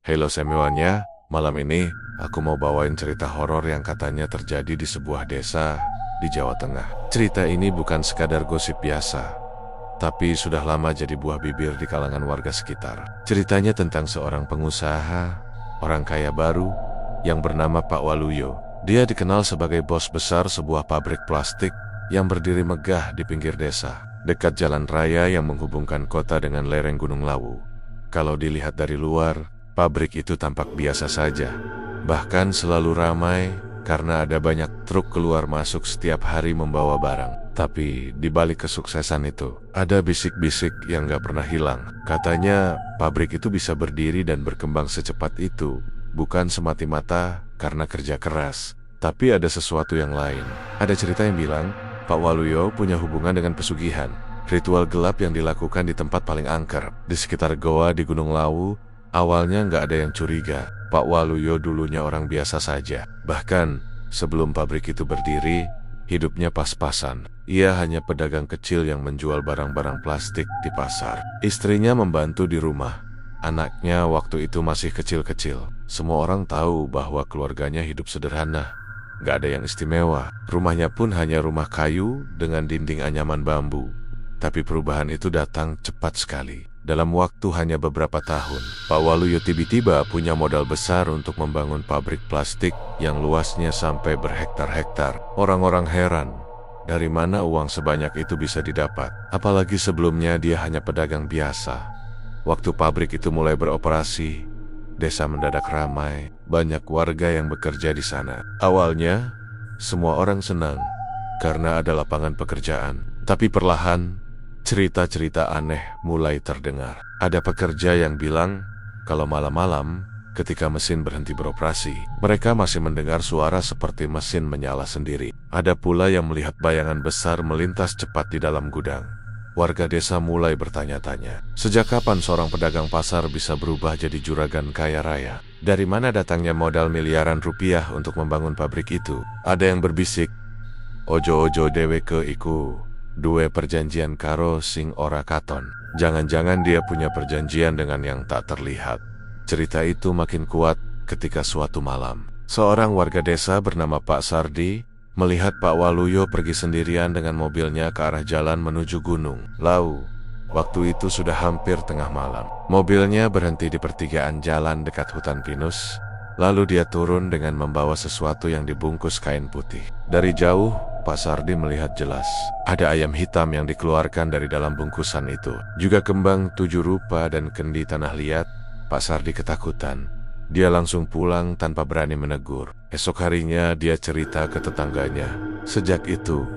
Halo semuanya, malam ini aku mau bawain cerita horor yang katanya terjadi di sebuah desa di Jawa Tengah. Cerita ini bukan sekadar gosip biasa, tapi sudah lama jadi buah bibir di kalangan warga sekitar. Ceritanya tentang seorang pengusaha, orang kaya baru, yang bernama Pak Waluyo. Dia dikenal sebagai bos besar sebuah pabrik plastik yang berdiri megah di pinggir desa, dekat jalan raya yang menghubungkan kota dengan lereng Gunung Lawu. Kalau dilihat dari luar, pabrik itu tampak biasa saja. Bahkan selalu ramai karena ada banyak truk keluar masuk setiap hari membawa barang. Tapi di balik kesuksesan itu, ada bisik-bisik yang gak pernah hilang. Katanya pabrik itu bisa berdiri dan berkembang secepat itu bukan semata-mata karena kerja keras, tapi ada sesuatu yang lain. Ada cerita yang bilang Pak Waluyo punya hubungan dengan pesugihan. Ritual gelap yang dilakukan di tempat paling angker, di sekitar goa di Gunung Lawu. Awalnya nggak ada yang curiga. Pak Waluyo dulunya orang biasa saja. Bahkan sebelum pabrik itu berdiri, hidupnya pas-pasan. Ia hanya pedagang kecil yang menjual barang-barang plastik di pasar. Istrinya membantu di rumah. Anaknya waktu itu masih kecil-kecil. Semua orang tahu bahwa keluarganya hidup sederhana. Nggak ada yang istimewa. Rumahnya pun hanya rumah kayu dengan dinding anyaman bambu. Tapi perubahan itu datang cepat sekali. Dalam waktu hanya beberapa tahun, Pak Waluyo tiba-tiba punya modal besar untuk membangun pabrik plastik yang luasnya sampai berhektar-hektar. Orang-orang heran, dari mana uang sebanyak itu bisa didapat? Apalagi sebelumnya dia hanya pedagang biasa. Waktu pabrik itu mulai beroperasi, desa mendadak ramai, banyak warga yang bekerja di sana. Awalnya, semua orang senang karena ada lapangan pekerjaan. Tapi perlahan, cerita-cerita aneh mulai terdengar. Ada pekerja yang bilang kalau malam-malam ketika mesin berhenti beroperasi, mereka masih mendengar suara seperti mesin menyala sendiri. Ada pula yang melihat bayangan besar melintas cepat di dalam gudang. Warga desa mulai bertanya-tanya, sejak kapan seorang pedagang pasar bisa berubah jadi juragan kaya raya? Dari mana datangnya modal miliaran rupiah untuk membangun pabrik itu? Ada yang berbisik, ojo-ojo dheweke iku duwe perjanjian karo sing ora katon. Jangan-jangan dia punya perjanjian dengan yang tak terlihat. Cerita itu makin kuat ketika suatu malam, seorang warga desa bernama Pak Sardi melihat Pak Waluyo pergi sendirian dengan mobilnya ke arah jalan menuju Gunung Lawu. Waktu itu sudah hampir tengah malam. Mobilnya berhenti di pertigaan jalan dekat hutan pinus. Lalu dia turun dengan membawa sesuatu yang dibungkus kain putih. Dari jauh, Pak Sardi melihat jelas ada ayam hitam yang dikeluarkan dari dalam bungkusan itu. Juga kembang 7 rupa dan kendi tanah liat. Pak Sardi ketakutan. Dia langsung pulang tanpa berani menegur. Esok harinya dia cerita ke tetangganya. Sejak itu,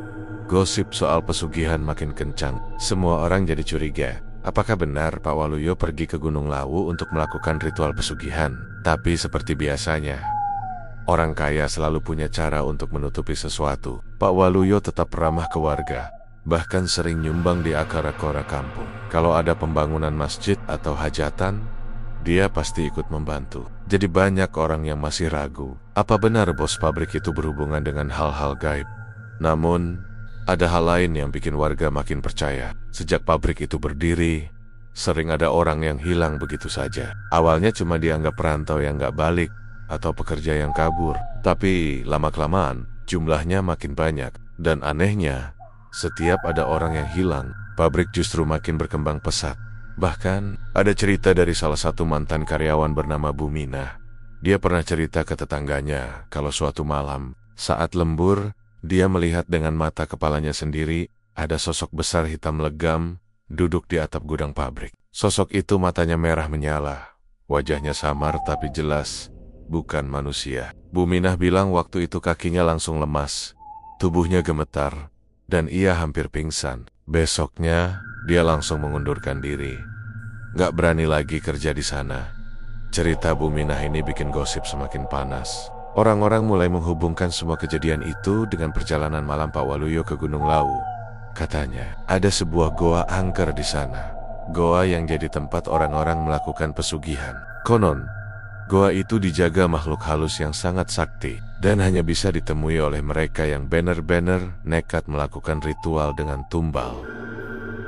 gosip soal pesugihan makin kencang. Semua orang jadi curiga. Apakah benar Pak Waluyo pergi ke Gunung Lawu untuk melakukan ritual pesugihan? Tapi seperti biasanya, orang kaya selalu punya cara untuk menutupi sesuatu. Pak Waluyo tetap ramah ke warga, bahkan sering nyumbang di akar-akar kampung. Kalau ada pembangunan masjid atau hajatan, dia pasti ikut membantu. Jadi banyak orang yang masih ragu, apa benar bos pabrik itu berhubungan dengan hal-hal gaib? Namun, ada hal lain yang bikin warga makin percaya. Sejak pabrik itu berdiri, sering ada orang yang hilang begitu saja. Awalnya cuma dianggap perantau yang gak balik atau pekerja yang kabur. Tapi lama-kelamaan jumlahnya makin banyak. Dan anehnya, setiap ada orang yang hilang, pabrik justru makin berkembang pesat. Bahkan ada cerita dari salah satu mantan karyawan bernama Buminah. Dia pernah cerita ke tetangganya kalau suatu malam saat lembur, dia melihat dengan mata kepalanya sendiri ada sosok besar hitam legam duduk di atap gudang pabrik. Sosok itu matanya merah menyala, wajahnya samar tapi jelas bukan manusia. Buminah bilang waktu itu kakinya langsung lemas, tubuhnya gemetar, dan ia hampir pingsan. Besoknya dia langsung mengundurkan diri, gak berani lagi kerja di sana. Cerita Buminah ini bikin gosip semakin panas. Orang-orang mulai menghubungkan semua kejadian itu dengan perjalanan malam Pak Waluyo ke Gunung Lawu. Katanya, ada sebuah goa angker di sana. Goa yang jadi tempat orang-orang melakukan pesugihan. Konon, goa itu dijaga makhluk halus yang sangat sakti dan hanya bisa ditemui oleh mereka yang benar-benar nekat melakukan ritual dengan tumbal.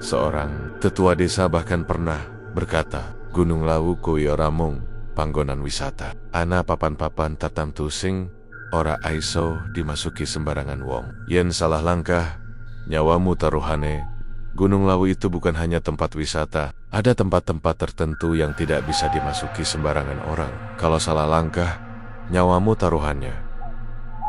Seorang tetua desa bahkan pernah berkata, Gunung Lawu kuwi ora mung panggonan wisata. Ana papan-papan tertentu sing ora aiso dimasuki sembarangan wong. Yen salah langkah, nyawamu taruhane. Gunung Lawu itu bukan hanya tempat wisata, ada tempat-tempat tertentu yang tidak bisa dimasuki sembarangan orang. Kalau salah langkah, nyawamu taruhannya.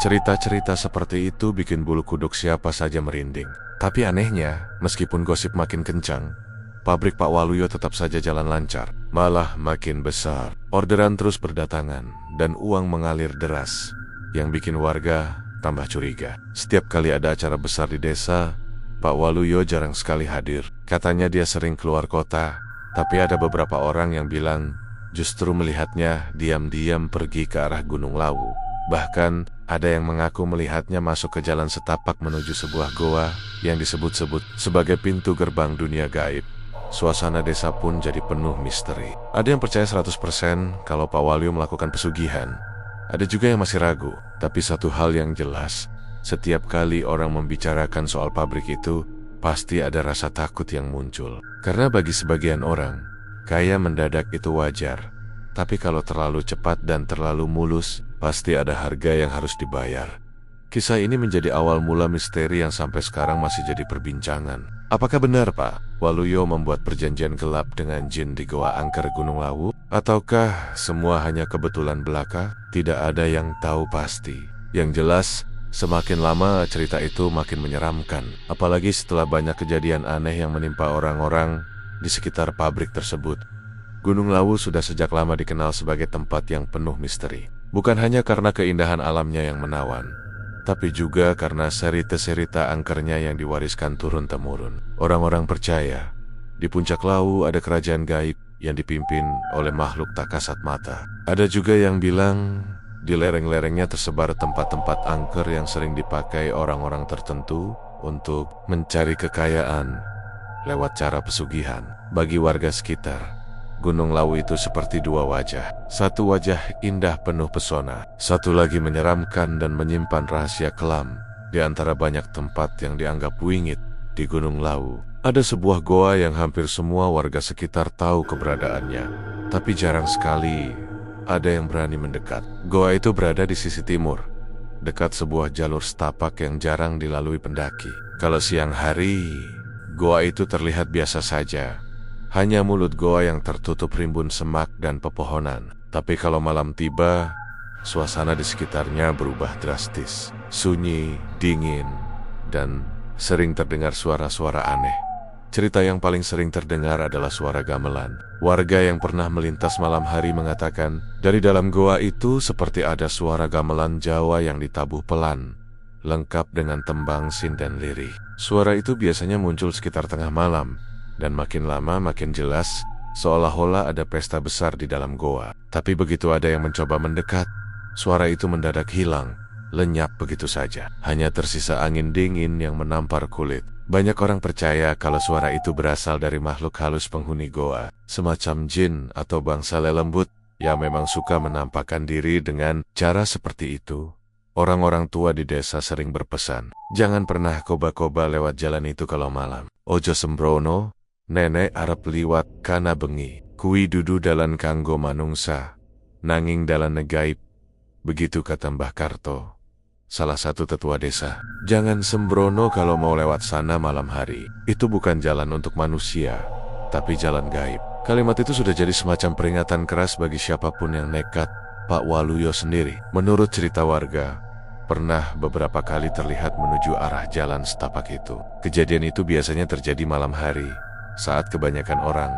Cerita-cerita seperti itu bikin bulu kuduk siapa saja merinding. Tapi anehnya, meskipun gosip makin kencang, pabrik Pak Waluyo tetap saja jalan lancar, malah makin besar. Orderan terus berdatangan, dan uang mengalir deras, yang bikin warga tambah curiga. Setiap kali ada acara besar di desa, Pak Waluyo jarang sekali hadir. Katanya dia sering keluar kota, tapi ada beberapa orang yang bilang justru melihatnya diam-diam pergi ke arah Gunung Lawu. Bahkan ada yang mengaku melihatnya masuk ke jalan setapak menuju sebuah goa yang disebut-sebut sebagai pintu gerbang dunia gaib. Suasana desa pun jadi penuh misteri. Ada yang percaya 100% kalau Pak Waluyo melakukan pesugihan. Ada juga yang masih ragu. Tapi satu hal yang jelas, setiap kali orang membicarakan soal pabrik itu, pasti ada rasa takut yang muncul. Karena bagi sebagian orang, kaya mendadak itu wajar. Tapi kalau terlalu cepat dan terlalu mulus, pasti ada harga yang harus dibayar. Kisah ini menjadi awal mula misteri yang sampai sekarang masih jadi perbincangan. Apakah benar Pak Waluyo membuat perjanjian gelap dengan jin di Goa Angker Gunung Lawu? Ataukah semua hanya kebetulan belaka? Tidak ada yang tahu pasti. Yang jelas, semakin lama cerita itu makin menyeramkan. Apalagi setelah banyak kejadian aneh yang menimpa orang-orang di sekitar pabrik tersebut. Gunung Lawu sudah sejak lama dikenal sebagai tempat yang penuh misteri. Bukan hanya karena keindahan alamnya yang menawan, tapi juga karena serita-serita angkernya yang diwariskan turun-temurun. Orang-orang percaya, di puncak Lawu ada kerajaan gaib yang dipimpin oleh makhluk tak kasat mata. Ada juga yang bilang, di lereng-lerengnya tersebar tempat-tempat angker yang sering dipakai orang-orang tertentu untuk mencari kekayaan lewat cara pesugihan. Bagi warga sekitar, Gunung Lawu itu seperti dua wajah. Satu wajah indah penuh pesona, satu lagi menyeramkan dan menyimpan rahasia kelam. Di antara banyak tempat yang dianggap wingit di Gunung Lawu, ada sebuah goa yang hampir semua warga sekitar tahu keberadaannya. Tapi jarang sekali ada yang berani mendekat. Goa itu berada di sisi timur, dekat sebuah jalur setapak yang jarang dilalui pendaki. Kalau siang hari, goa itu terlihat biasa saja. Hanya mulut goa yang tertutup rimbun semak dan pepohonan. Tapi kalau malam tiba, suasana di sekitarnya berubah drastis. Sunyi, dingin, dan sering terdengar suara-suara aneh. Cerita yang paling sering terdengar adalah suara gamelan. Warga yang pernah melintas malam hari mengatakan, dari dalam goa itu seperti ada suara gamelan Jawa yang ditabuh pelan, lengkap dengan tembang sin dan lirih. Suara itu biasanya muncul sekitar tengah malam, dan makin lama makin jelas, seolah-olah ada pesta besar di dalam goa. Tapi begitu ada yang mencoba mendekat, suara itu mendadak hilang, lenyap begitu saja. Hanya tersisa angin dingin yang menampar kulit. Banyak orang percaya kalau suara itu berasal dari makhluk halus penghuni goa, semacam jin atau bangsa lelembut yang memang suka menampakkan diri dengan cara seperti itu. Orang-orang tua di desa sering berpesan, jangan pernah koba-koba lewat jalan itu kalau malam. Ojo sembrono, nenek arep liwat kana bengi, kui dudu dalan kanggo manungsa, nanging dalan negaib. Begitu kata Mbah Karto, salah satu tetua desa. Jangan sembrono kalau mau lewat sana malam hari. Itu bukan jalan untuk manusia, tapi jalan gaib. Kalimat itu sudah jadi semacam peringatan keras bagi siapapun yang nekat. Pak Waluyo sendiri, menurut cerita warga, pernah beberapa kali terlihat menuju arah jalan setapak itu. Kejadian itu biasanya terjadi malam hari, saat kebanyakan orang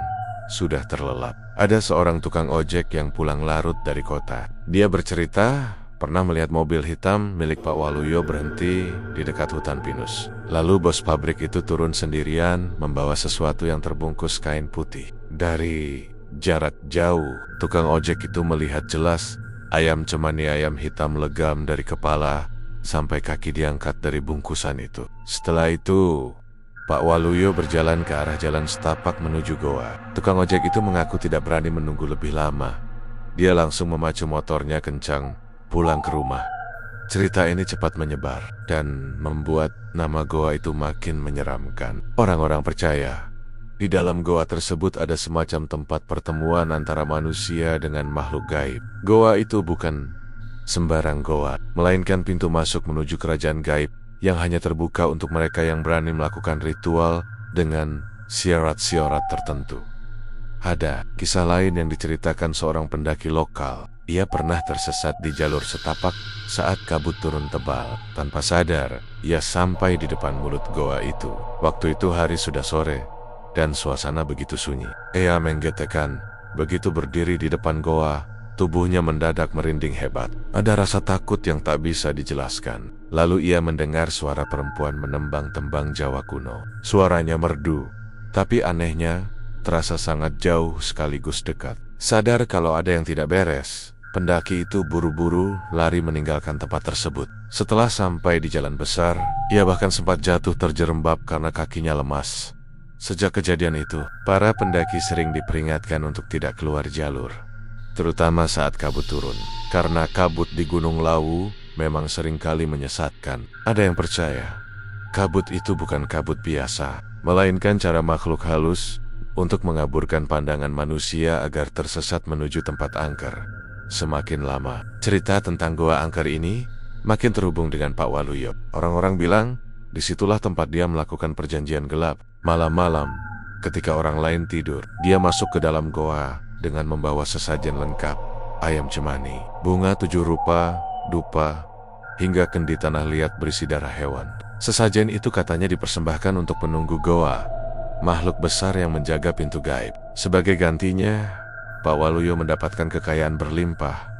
sudah terlelap. Ada seorang tukang ojek yang pulang larut dari kota. Dia bercerita pernah melihat mobil hitam milik Pak Waluyo berhenti di dekat hutan pinus. Lalu bos pabrik itu turun sendirian membawa sesuatu yang terbungkus kain putih. Dari jarak jauh, tukang ojek itu melihat jelas ayam cemani ayam hitam legam dari kepala sampai kaki diangkat dari bungkusan itu. Setelah itu, Pak Waluyo berjalan ke arah jalan setapak menuju goa. Tukang ojek itu mengaku tidak berani menunggu lebih lama. Dia langsung memacu motornya kencang, pulang ke rumah. Cerita ini cepat menyebar dan membuat nama goa itu makin menyeramkan. Orang-orang percaya Di dalam goa tersebut ada semacam tempat pertemuan antara manusia dengan makhluk gaib. Goa itu bukan sembarang goa, melainkan pintu masuk menuju kerajaan gaib yang hanya terbuka untuk mereka yang berani melakukan ritual dengan syarat-syarat tertentu. Ada kisah lain yang diceritakan seorang pendaki lokal. Ia pernah tersesat di jalur setapak saat kabut turun tebal. Tanpa sadar, ia sampai di depan mulut goa itu. Waktu itu hari sudah sore, dan suasana begitu sunyi. Ia menggetarkan, begitu berdiri di depan goa, tubuhnya mendadak merinding hebat. Ada rasa takut yang tak bisa dijelaskan. Lalu ia mendengar suara perempuan menembang tembang Jawa kuno. Suaranya merdu, tapi anehnya terasa sangat jauh sekaligus dekat. Sadar kalau ada yang tidak beres, pendaki itu buru-buru lari meninggalkan tempat tersebut. Setelah sampai di jalan besar, ia bahkan sempat jatuh terjerembab karena kakinya lemas. Sejak kejadian itu, para pendaki sering diperingatkan untuk tidak keluar jalur, terutama saat kabut turun. Karena kabut di Gunung Lawu memang seringkali menyesatkan. Ada yang percaya, kabut itu bukan kabut biasa, melainkan cara makhluk halus untuk mengaburkan pandangan manusia agar tersesat menuju tempat angker. Semakin lama, cerita tentang Goa Angker ini makin terhubung dengan Pak Waluyo. Orang-orang bilang, disitulah tempat dia melakukan perjanjian gelap. Malam-malam, ketika orang lain tidur, dia masuk ke dalam goa dengan membawa sesajen lengkap. Ayam cemani, bunga 7 rupa, dupa, hingga kendi tanah liat berisi darah hewan. Sesajen itu katanya dipersembahkan untuk penunggu goa, makhluk besar yang menjaga pintu gaib. Sebagai gantinya, Pak Waluyo mendapatkan kekayaan berlimpah.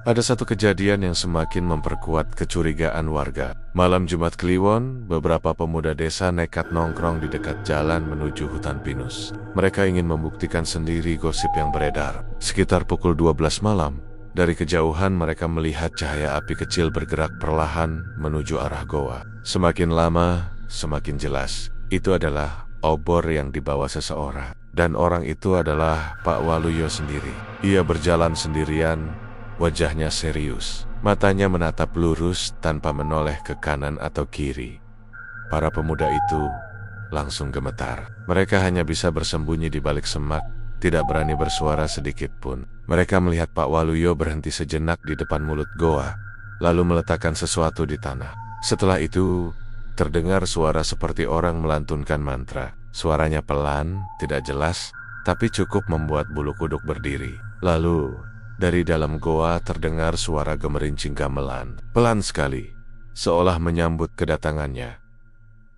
Ada satu kejadian yang semakin memperkuat kecurigaan warga. Malam Jumat Kliwon, beberapa pemuda desa nekat nongkrong di dekat jalan menuju hutan pinus. Mereka ingin membuktikan sendiri gosip yang beredar. Sekitar pukul 12 malam, dari kejauhan mereka melihat cahaya api kecil bergerak perlahan menuju arah goa. Semakin lama, semakin jelas. Itu adalah obor yang dibawa seseorang, dan orang itu adalah Pak Waluyo sendiri. Ia berjalan sendirian, wajahnya serius, matanya menatap lurus tanpa menoleh ke kanan atau kiri. Para pemuda itu langsung gemetar. Mereka hanya bisa bersembunyi di balik semak, tidak berani bersuara sedikit pun. Mereka melihat Pak Waluyo berhenti sejenak di depan mulut goa, lalu meletakkan sesuatu di tanah. Setelah itu, terdengar suara seperti orang melantunkan mantra. Suaranya pelan, tidak jelas, tapi cukup membuat bulu kuduk berdiri. Lalu, dari dalam goa terdengar suara gemerincing gamelan. Pelan sekali, seolah menyambut kedatangannya.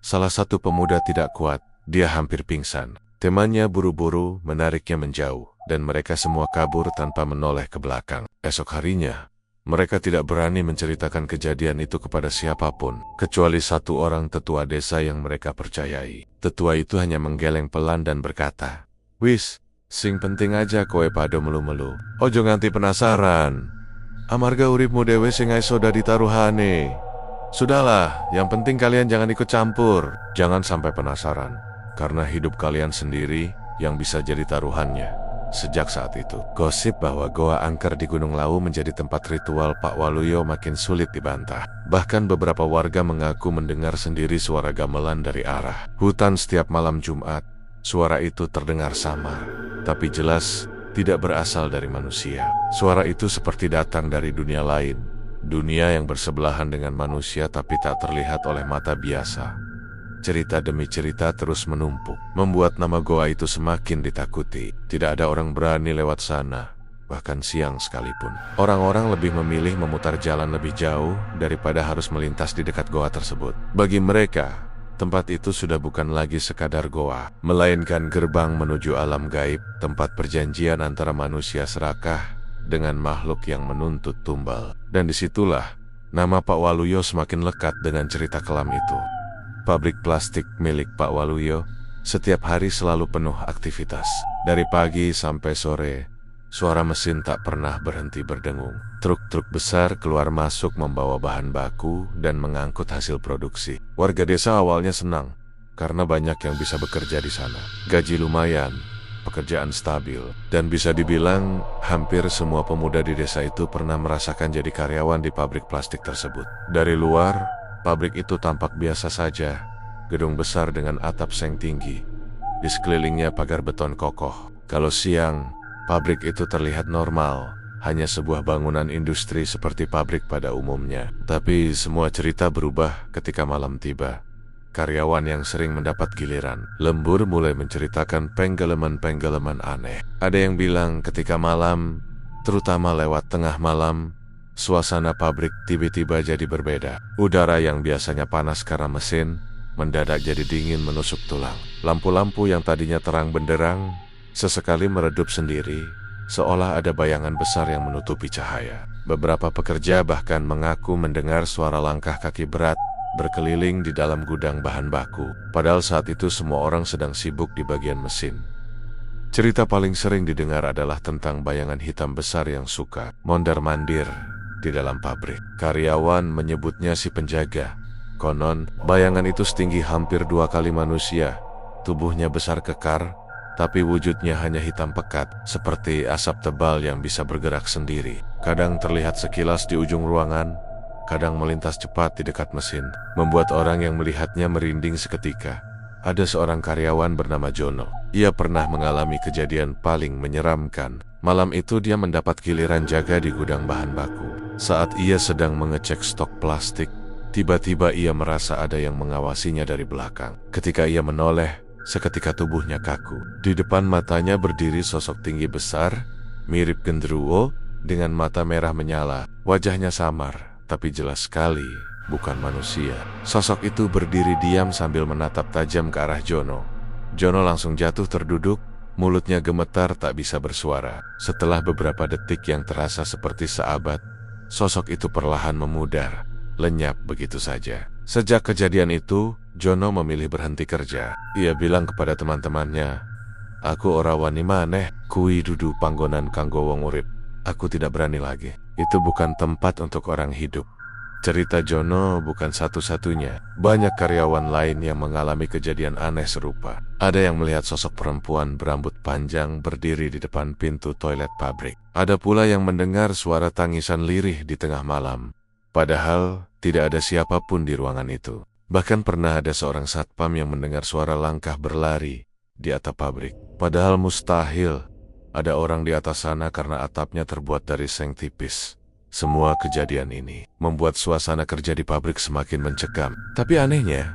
Salah satu pemuda tidak kuat, dia hampir pingsan. Temannya buru-buru menariknya menjauh, dan mereka semua kabur tanpa menoleh ke belakang. Esok harinya, mereka tidak berani menceritakan kejadian itu kepada siapapun, kecuali satu orang tetua desa yang mereka percayai. Tetua itu hanya menggeleng pelan dan berkata, "Wis, sing penting aja kowe pado melu-melu. Ojo nganti penasaran. Amarga uripmu dewe sing aiso dadi taruhane. Sudahlah, yang penting kalian jangan ikut campur. Jangan sampai penasaran, karena hidup kalian sendiri yang bisa jadi taruhannya." Sejak saat itu, gosip bahwa Goa Angker di Gunung Lawu menjadi tempat ritual Pak Waluyo makin sulit dibantah. Bahkan beberapa warga mengaku mendengar sendiri suara gamelan dari arah hutan setiap malam Jumat. Suara itu terdengar samar, tapi jelas tidak berasal dari manusia. Suara itu seperti datang dari dunia lain, dunia yang bersebelahan dengan manusia tapi tak terlihat oleh mata biasa. Cerita demi cerita terus menumpuk, membuat nama goa itu semakin ditakuti. Tidak ada orang berani lewat sana, bahkan siang sekalipun. Orang-orang lebih memilih memutar jalan lebih jauh daripada harus melintas di dekat goa tersebut. Bagi mereka, tempat itu sudah bukan lagi sekadar goa, melainkan gerbang menuju alam gaib, tempat perjanjian antara manusia serakah dengan makhluk yang menuntut tumbal. Dan disitulah nama Pak Waluyo semakin lekat dengan cerita kelam itu. Pabrik plastik milik Pak Waluyo setiap hari selalu penuh aktivitas. Dari pagi sampai sore, suara mesin tak pernah berhenti berdengung. Truk-truk besar keluar masuk membawa bahan baku dan mengangkut hasil produksi. Warga desa awalnya senang karena banyak yang bisa bekerja di sana. Gaji lumayan, pekerjaan stabil, dan bisa dibilang hampir semua pemuda di desa itu pernah merasakan jadi karyawan di pabrik plastik tersebut. Dari luar, pabrik itu tampak biasa saja, gedung besar dengan atap seng tinggi. Di sekelilingnya pagar beton kokoh. Kalau siang, pabrik itu terlihat normal, hanya sebuah bangunan industri seperti pabrik pada umumnya. Tapi semua cerita berubah ketika malam tiba. Karyawan yang sering mendapat giliran, lembur mulai menceritakan penggeleman-penggeleman aneh. Ada yang bilang ketika malam, terutama lewat tengah malam, suasana pabrik tiba-tiba jadi berbeda. Udara yang biasanya panas karena mesin, mendadak jadi dingin menusuk tulang. Lampu-lampu yang tadinya terang benderang, sesekali meredup sendiri, seolah ada bayangan besar yang menutupi cahaya. Beberapa pekerja bahkan mengaku mendengar suara langkah kaki berat berkeliling di dalam gudang bahan baku. Padahal saat itu semua orang sedang sibuk di bagian mesin. Cerita paling sering didengar adalah tentang bayangan hitam besar yang suka mondar-mandir di dalam pabrik. Karyawan menyebutnya si penjaga. Konon, bayangan itu setinggi hampir 2 kali manusia. Tubuhnya besar kekar, tapi wujudnya hanya hitam pekat, seperti asap tebal yang bisa bergerak sendiri. Kadang terlihat sekilas di ujung ruangan, kadang melintas cepat di dekat mesin, membuat orang yang melihatnya merinding seketika. Ada seorang karyawan bernama Jono. Ia pernah mengalami kejadian paling menyeramkan. Malam itu dia mendapat giliran jaga di gudang bahan baku. Saat ia sedang mengecek stok plastik, tiba-tiba ia merasa ada yang mengawasinya dari belakang. Ketika ia menoleh, seketika tubuhnya kaku. Di depan matanya berdiri sosok tinggi besar, mirip genderuwo, dengan mata merah menyala. Wajahnya samar, tapi jelas sekali bukan manusia. Sosok itu berdiri diam sambil menatap tajam ke arah Jono. Jono langsung jatuh terduduk, mulutnya gemetar tak bisa bersuara. Setelah beberapa detik yang terasa seperti seabad, sosok itu perlahan memudar, lenyap begitu saja. Sejak kejadian itu, Jono memilih berhenti kerja. Ia bilang kepada teman-temannya, "Aku ora wani maneh, kui dudu panggonan kanggo wong urip. Aku tidak berani lagi. Itu bukan tempat untuk orang hidup." Cerita Jono bukan satu-satunya. Banyak karyawan lain yang mengalami kejadian aneh serupa. Ada yang melihat sosok perempuan berambut panjang berdiri di depan pintu toilet pabrik. Ada pula yang mendengar suara tangisan lirih di tengah malam, padahal tidak ada siapapun di ruangan itu. Bahkan pernah ada seorang satpam yang mendengar suara langkah berlari di atap pabrik. Padahal mustahil ada orang di atas sana karena atapnya terbuat dari seng tipis. Semua kejadian ini membuat suasana kerja di pabrik semakin mencekam. Tapi anehnya,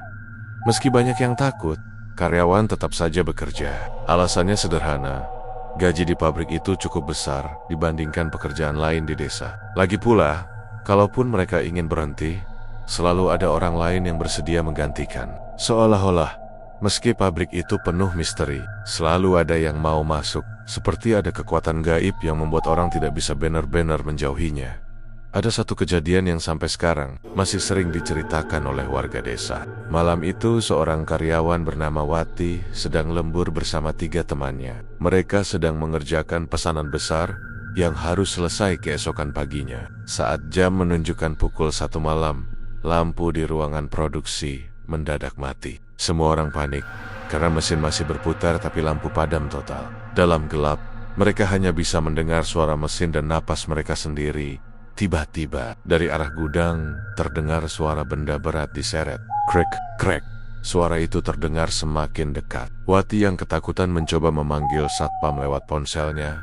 meski banyak yang takut, karyawan tetap saja bekerja. Alasannya sederhana, gaji di pabrik itu cukup besar dibandingkan pekerjaan lain di desa. Lagi pula, kalaupun mereka ingin berhenti, selalu ada orang lain yang bersedia menggantikan. Seolah-olah, meski pabrik itu penuh misteri, selalu ada yang mau masuk. Seperti ada kekuatan gaib yang membuat orang tidak bisa benar-benar menjauhinya. Ada satu kejadian yang sampai sekarang masih sering diceritakan oleh warga desa. Malam itu seorang karyawan bernama Wati sedang lembur bersama 3 temannya. Mereka sedang mengerjakan pesanan besar yang harus selesai keesokan paginya. Saat jam menunjukkan pukul 1 malam, lampu di ruangan produksi mendadak mati. Semua orang panik karena mesin masih berputar tapi lampu padam total. Dalam gelap, mereka hanya bisa mendengar suara mesin dan napas mereka sendiri. Tiba-tiba, dari arah gudang, terdengar suara benda berat diseret. Krek, krek. Suara itu terdengar semakin dekat. Wati yang ketakutan mencoba memanggil satpam lewat ponselnya,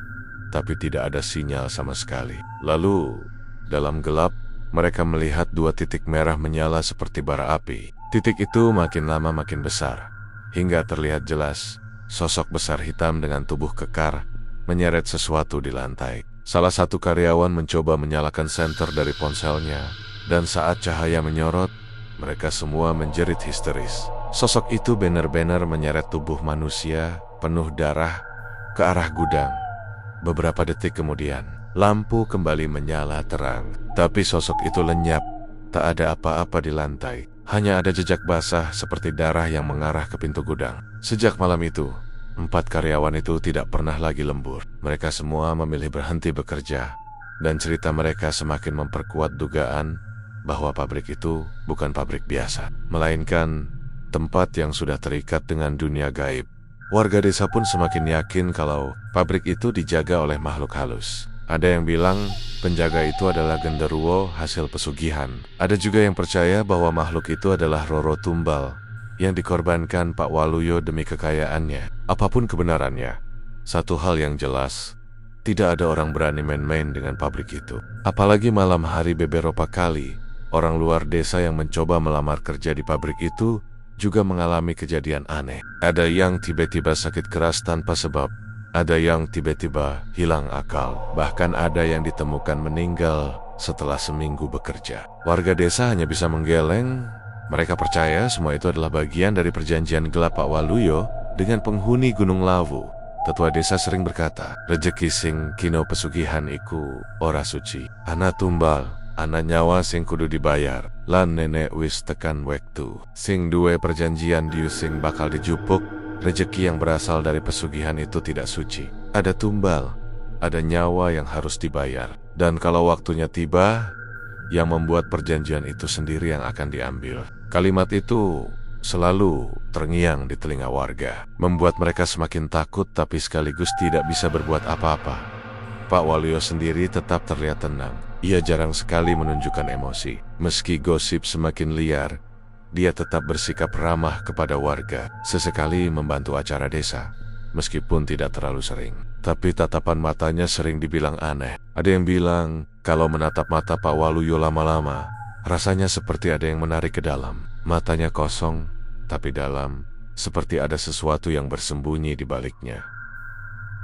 tapi tidak ada sinyal sama sekali. Lalu, dalam gelap, mereka melihat 2 titik merah menyala seperti bara api. Titik itu makin lama makin besar, hingga terlihat jelas sosok besar hitam dengan tubuh kekar menyeret sesuatu di lantai. Salah satu karyawan mencoba menyalakan senter dari ponselnya, dan saat cahaya menyorot, mereka semua menjerit histeris. Sosok itu benar-benar menyeret tubuh manusia penuh darah ke arah gudang. Beberapa detik kemudian, lampu kembali menyala terang, tapi sosok itu lenyap. Tak ada apa-apa di lantai, hanya ada jejak basah seperti darah yang mengarah ke pintu gudang. Sejak malam itu, 4 karyawan itu tidak pernah lagi lembur. Mereka semua memilih berhenti bekerja, dan cerita mereka semakin memperkuat dugaan bahwa pabrik itu bukan pabrik biasa, melainkan tempat yang sudah terikat dengan dunia gaib. Warga desa pun semakin yakin kalau pabrik itu dijaga oleh makhluk halus. Ada yang bilang penjaga itu adalah genderuwo hasil pesugihan. Ada juga yang percaya bahwa makhluk itu adalah Roro Tumbal yang dikorbankan Pak Waluyo demi kekayaannya. Apapun kebenarannya, satu hal yang jelas, tidak ada orang berani main-main dengan pabrik itu. Apalagi malam hari beberapa kali, orang luar desa yang mencoba melamar kerja di pabrik itu juga mengalami kejadian aneh. Ada yang tiba-tiba sakit keras tanpa sebab, ada yang tiba-tiba hilang akal, bahkan ada yang ditemukan meninggal setelah seminggu bekerja. Warga desa hanya bisa menggeleng. Mereka percaya semua itu adalah bagian dari perjanjian gelap Pak Waluyo dengan penghuni Gunung Lawu. Tetua desa sering berkata, rejeki sing kino pesugihan iku ora suci. Ana tumbal, ana nyawa sing kudu dibayar. Lan nenek wis tekan wektu. Sing duwe perjanjian diu sing bakal dijupuk. Rejeki yang berasal dari pesugihan itu tidak suci. Ada tumbal, ada nyawa yang harus dibayar. Dan kalau waktunya tiba, yang membuat perjanjian itu sendiri yang akan diambil. Kalimat itu selalu terngiang di telinga warga, membuat mereka semakin takut tapi sekaligus tidak bisa berbuat apa-apa. Pak Waluyo sendiri tetap terlihat tenang. Ia jarang sekali menunjukkan emosi. Meski gosip semakin liar, dia tetap bersikap ramah kepada warga. Sesekali membantu acara desa, meskipun tidak terlalu sering. Tapi tatapan matanya sering dibilang aneh. Ada yang bilang, kalau menatap mata Pak Waluyo lama-lama, rasanya seperti ada yang menarik ke dalam. Matanya kosong, tapi dalam, seperti ada sesuatu yang bersembunyi di baliknya.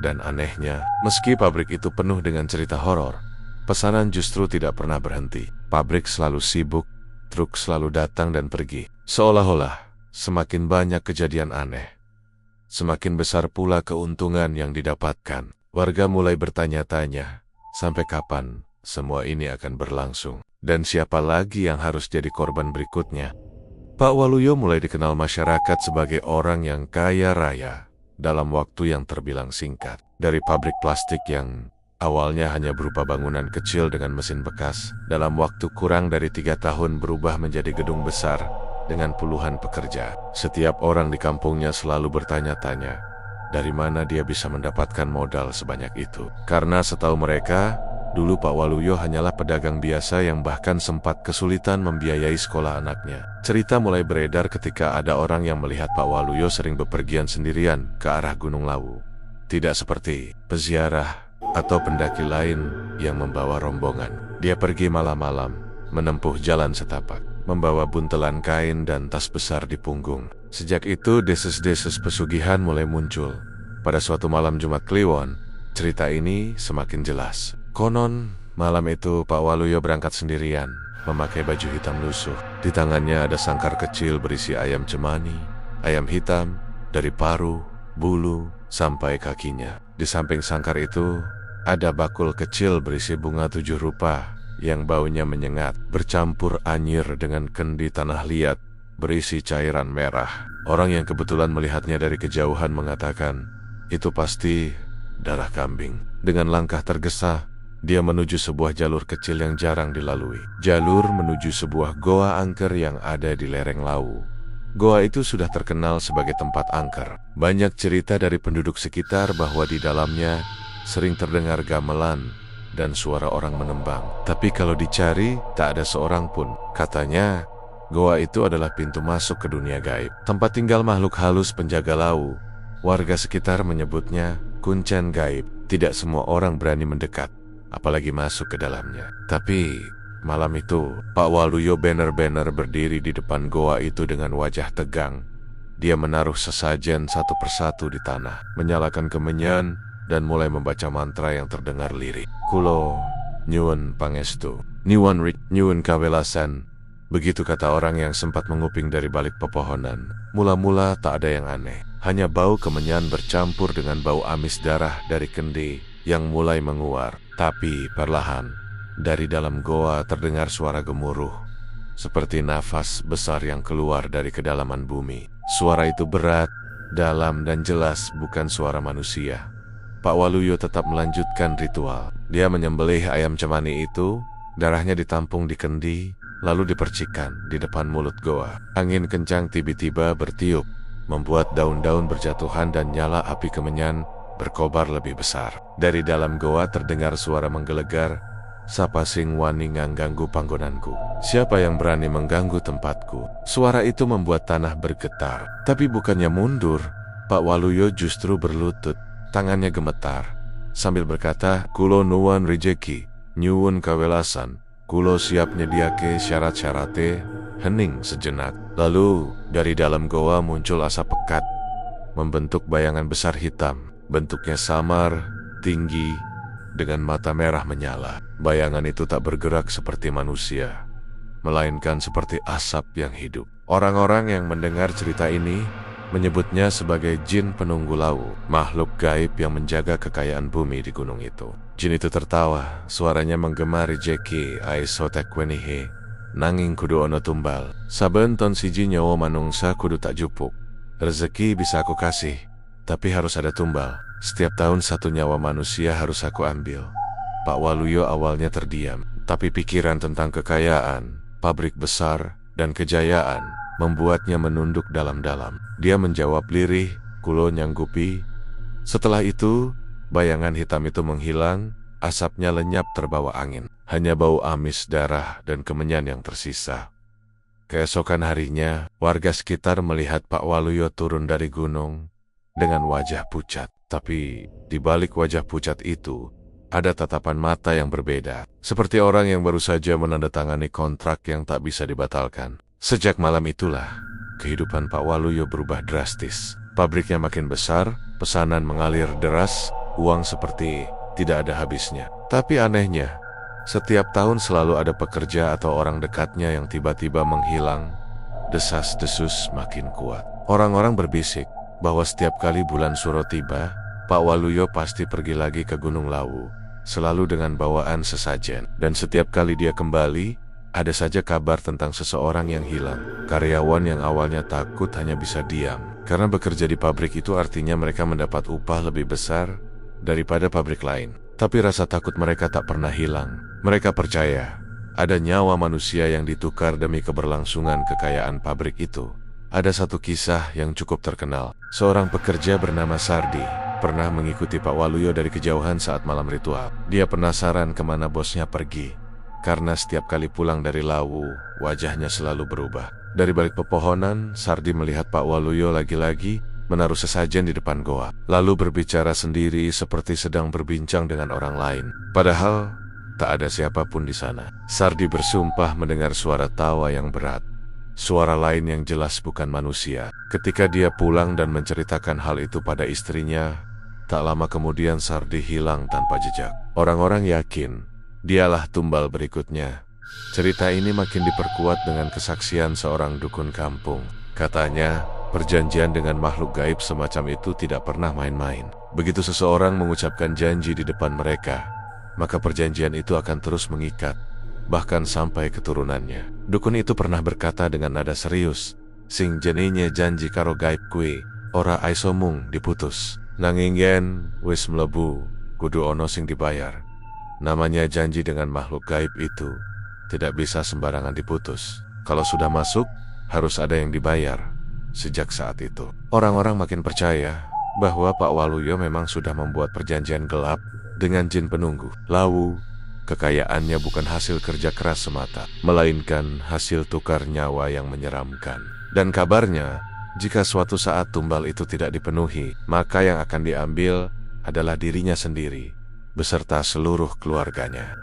Dan anehnya, meski pabrik itu penuh dengan cerita horor, pesanan justru tidak pernah berhenti. Pabrik selalu sibuk, truk selalu datang dan pergi. Seolah-olah, semakin banyak kejadian aneh, semakin besar pula keuntungan yang didapatkan. Warga mulai bertanya-tanya, sampai kapan semua ini akan berlangsung? Dan siapa lagi yang harus jadi korban berikutnya? Pak Waluyo mulai dikenal masyarakat sebagai orang yang kaya raya dalam waktu yang terbilang singkat. Dari pabrik plastik yang awalnya hanya berupa bangunan kecil dengan mesin bekas, dalam waktu kurang dari 3 tahun berubah menjadi gedung besar dengan puluhan pekerja. Setiap orang di kampungnya selalu bertanya-tanya, dari mana dia bisa mendapatkan modal sebanyak itu. Karena setahu mereka, dulu Pak Waluyo hanyalah pedagang biasa yang bahkan sempat kesulitan membiayai sekolah anaknya. Cerita mulai beredar ketika ada orang yang melihat Pak Waluyo sering bepergian sendirian ke arah Gunung Lawu. Tidak seperti peziarah atau pendaki lain yang membawa rombongan. Dia pergi malam-malam, menempuh jalan setapak, membawa buntelan kain dan tas besar di punggung. Sejak itu desas-desus pesugihan mulai muncul. Pada suatu malam Jumat Kliwon, cerita ini semakin jelas. Konon, malam itu Pak Waluyo berangkat sendirian, memakai baju hitam lusuh. Di tangannya ada sangkar kecil berisi ayam cemani, ayam hitam, dari paru, bulu, sampai kakinya. Di samping sangkar itu, ada bakul kecil berisi bunga 7 rupa yang baunya menyengat, bercampur anyir dengan kendi tanah liat, berisi cairan merah. Orang yang kebetulan melihatnya dari kejauhan mengatakan, itu pasti darah kambing. Dengan langkah tergesa, dia menuju sebuah jalur kecil yang jarang dilalui. Jalur menuju sebuah goa angker yang ada di lereng Lawu. Goa itu sudah terkenal sebagai tempat angker. Banyak cerita dari penduduk sekitar bahwa di dalamnya sering terdengar gamelan dan suara orang menembang. Tapi kalau dicari, tak ada seorang pun. Katanya, goa itu adalah pintu masuk ke dunia gaib, tempat tinggal makhluk halus penjaga Lawu. Warga sekitar menyebutnya kuncen gaib. Tidak semua orang berani mendekat, apalagi masuk ke dalamnya. Tapi malam itu, Pak Waluyo benar-benar berdiri di depan goa itu dengan wajah tegang. Dia menaruh sesajen satu persatu di tanah, menyalakan kemenyan, dan mulai membaca mantra yang terdengar lirik. Kulo nyuwun pangestu, nyuwun rik, nyuwun kawelasan. Begitu kata orang yang sempat menguping dari balik pepohonan. Mula-mula tak ada yang aneh, hanya bau kemenyan bercampur dengan bau amis darah dari kendi yang mulai menguar. Tapi perlahan, dari dalam goa terdengar suara gemuruh, seperti nafas besar yang keluar dari kedalaman bumi. Suara itu berat, dalam dan jelas bukan suara manusia. Pak Waluyo tetap melanjutkan ritual. Dia menyembelih ayam cemani itu, darahnya ditampung di kendi, lalu dipercikan di depan mulut goa. Angin kencang tiba-tiba bertiup, membuat daun-daun berjatuhan dan nyala api kemenyan berkobar lebih besar. Dari dalam goa terdengar suara menggelegar, Sapa sing wani ngangganggu panggonanku? Siapa yang berani mengganggu tempatku? Suara itu membuat tanah bergetar. Tapi bukannya mundur, Pak Waluyo justru berlutut. Tangannya gemetar sambil berkata, "Kulo nuwun rejeki, nyuwun kawelasan. Kulo siap nyediake syarat-syarate." Hening sejenak. Lalu dari dalam goa muncul asap pekat, membentuk bayangan besar hitam. Bentuknya samar, tinggi, dengan mata merah menyala. Bayangan itu tak bergerak seperti manusia, melainkan seperti asap yang hidup. Orang-orang yang mendengar cerita ini menyebutnya sebagai jin penunggu lawu, makhluk gaib yang menjaga kekayaan bumi di gunung itu. Jin itu tertawa, suaranya menggema, "Rejeki aisotek wenihe, nanging kudu ono tumbal. Saben ton siji nyawa manungsa kudu tak jupuk. Rezeki bisa aku kasih, tapi harus ada tumbal. Setiap tahun satu nyawa manusia harus aku ambil." Pak Waluyo awalnya terdiam, tapi pikiran tentang kekayaan, pabrik besar, dan kejayaan membuatnya menunduk dalam-dalam. Dia menjawab lirih, "Kulo nyanggupi." Setelah itu, bayangan hitam itu menghilang, asapnya lenyap terbawa angin. Hanya bau amis, darah, dan kemenyan yang tersisa. Keesokan harinya, warga sekitar melihat Pak Waluyo turun dari gunung dengan wajah pucat. Tapi di balik wajah pucat itu, ada tatapan mata yang berbeda, seperti orang yang baru saja menandatangani kontrak yang tak bisa dibatalkan. Sejak malam itulah, kehidupan Pak Waluyo berubah drastis. Pabriknya makin besar, pesanan mengalir deras, uang seperti tidak ada habisnya. Tapi anehnya, setiap tahun selalu ada pekerja atau orang dekatnya yang tiba-tiba menghilang. Desas-desus makin kuat. Orang-orang berbisik bahwa setiap kali bulan Suro tiba, Pak Waluyo pasti pergi lagi ke Gunung Lawu, selalu dengan bawaan sesajen. Dan setiap kali dia kembali, ada saja kabar tentang seseorang yang hilang. Karyawan yang awalnya takut hanya bisa diam, karena bekerja di pabrik itu artinya mereka mendapat upah lebih besar daripada pabrik lain. Tapi rasa takut mereka tak pernah hilang. Mereka percaya ada nyawa manusia yang ditukar demi keberlangsungan kekayaan pabrik itu. Ada satu kisah yang cukup terkenal. Seorang pekerja bernama Sardi pernah mengikuti Pak Waluyo dari kejauhan saat malam ritual. Dia penasaran kemana bosnya pergi, karena setiap kali pulang dari Lawu, wajahnya selalu berubah. Dari balik pepohonan, Sardi melihat Pak Waluyo lagi-lagi menaruh sesajen di depan goa, lalu berbicara sendiri seperti sedang berbincang dengan orang lain. Padahal tak ada siapapun di sana. Sardi bersumpah mendengar suara tawa yang berat. Suara lain yang jelas bukan manusia. Ketika dia pulang dan menceritakan hal itu pada istrinya, tak lama kemudian Sardi hilang tanpa jejak. Orang-orang yakin dialah tumbal berikutnya. Cerita ini makin diperkuat dengan kesaksian seorang dukun kampung. Katanya, perjanjian dengan makhluk gaib semacam itu tidak pernah main-main. Begitu seseorang mengucapkan janji di depan mereka, maka perjanjian itu akan terus mengikat, bahkan sampai keturunannya. Dukun itu pernah berkata dengan nada serius, "Sing jeninye janji karo gaib kue, ora aiso mung diputus. Nanging yen wis mlebu, kudu ono sing dibayar." Namanya janji dengan makhluk gaib itu tidak bisa sembarangan diputus. Kalau sudah masuk, harus ada yang dibayar. Sejak saat itu, orang-orang makin percaya bahwa Pak Waluyo memang sudah membuat perjanjian gelap dengan jin penunggu Lawu. Kekayaannya bukan hasil kerja keras semata, melainkan hasil tukar nyawa yang menyeramkan. Dan kabarnya, jika suatu saat tumbal itu tidak dipenuhi, maka yang akan diambil adalah dirinya sendiri, beserta seluruh keluarganya.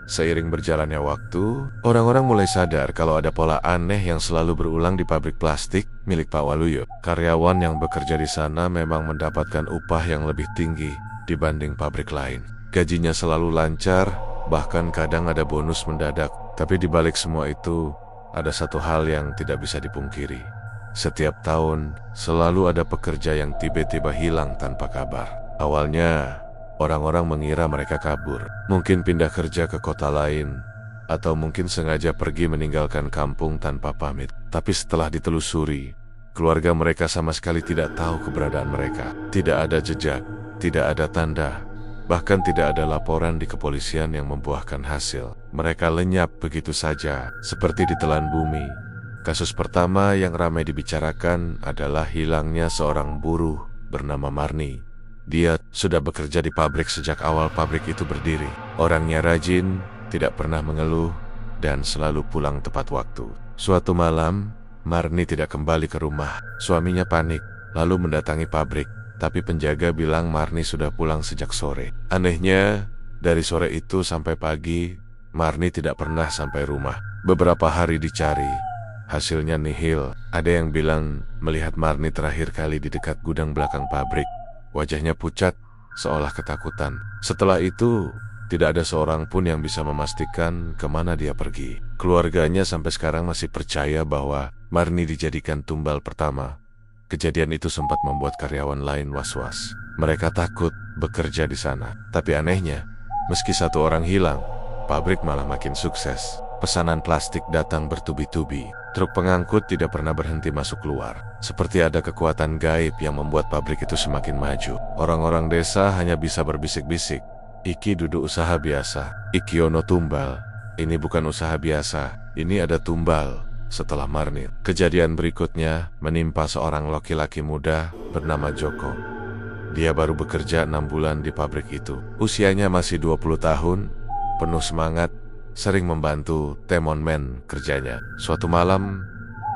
Seiring berjalannya waktu, orang-orang mulai sadar kalau ada pola aneh yang selalu berulang di pabrik plastik milik Pak Waluyo. Karyawan yang bekerja di sana memang mendapatkan upah yang lebih tinggi dibanding pabrik lain. Gajinya selalu lancar, bahkan kadang ada bonus mendadak. Tapi di balik semua itu, ada satu hal yang tidak bisa dipungkiri. Setiap tahun, selalu ada pekerja yang tiba-tiba hilang tanpa kabar. Awalnya, orang-orang mengira mereka kabur, mungkin pindah kerja ke kota lain, atau mungkin sengaja pergi meninggalkan kampung tanpa pamit. Tapi setelah ditelusuri, keluarga mereka sama sekali tidak tahu keberadaan mereka. Tidak ada jejak, tidak ada tanda, bahkan tidak ada laporan di kepolisian yang membuahkan hasil. Mereka lenyap begitu saja, seperti ditelan bumi. Kasus pertama yang ramai dibicarakan adalah hilangnya seorang buruh bernama Marni. Dia sudah bekerja di pabrik sejak awal pabrik itu berdiri. Orangnya rajin, tidak pernah mengeluh, dan selalu pulang tepat waktu. Suatu malam, Marni tidak kembali ke rumah. Suaminya panik, lalu mendatangi pabrik. Tapi penjaga bilang Marni sudah pulang sejak sore. Anehnya, dari sore itu sampai pagi, Marni tidak pernah sampai rumah. Beberapa hari dicari, hasilnya nihil. Ada yang bilang melihat Marni terakhir kali di dekat gudang belakang pabrik. Wajahnya pucat, seolah ketakutan. Setelah itu, tidak ada seorang pun yang bisa memastikan kemana dia pergi. Keluarganya sampai sekarang masih percaya bahwa Marni dijadikan tumbal pertama. Kejadian itu sempat membuat karyawan lain was-was. Mereka takut bekerja di sana. Tapi anehnya, meski satu orang hilang, pabrik malah makin sukses. Pesanan plastik datang bertubi-tubi. Truk pengangkut tidak pernah berhenti masuk keluar. Seperti ada kekuatan gaib yang membuat pabrik itu semakin maju. Orang-orang desa hanya bisa berbisik-bisik. Iki duduk usaha biasa. Iki ono tumbal. Ini bukan usaha biasa. Ini ada tumbal. Setelah Marni, kejadian berikutnya menimpa seorang laki-laki muda bernama Joko. Dia baru bekerja 6 bulan di pabrik itu. Usianya masih 20 tahun, penuh semangat, sering membantu Temon Men kerjanya. Suatu malam,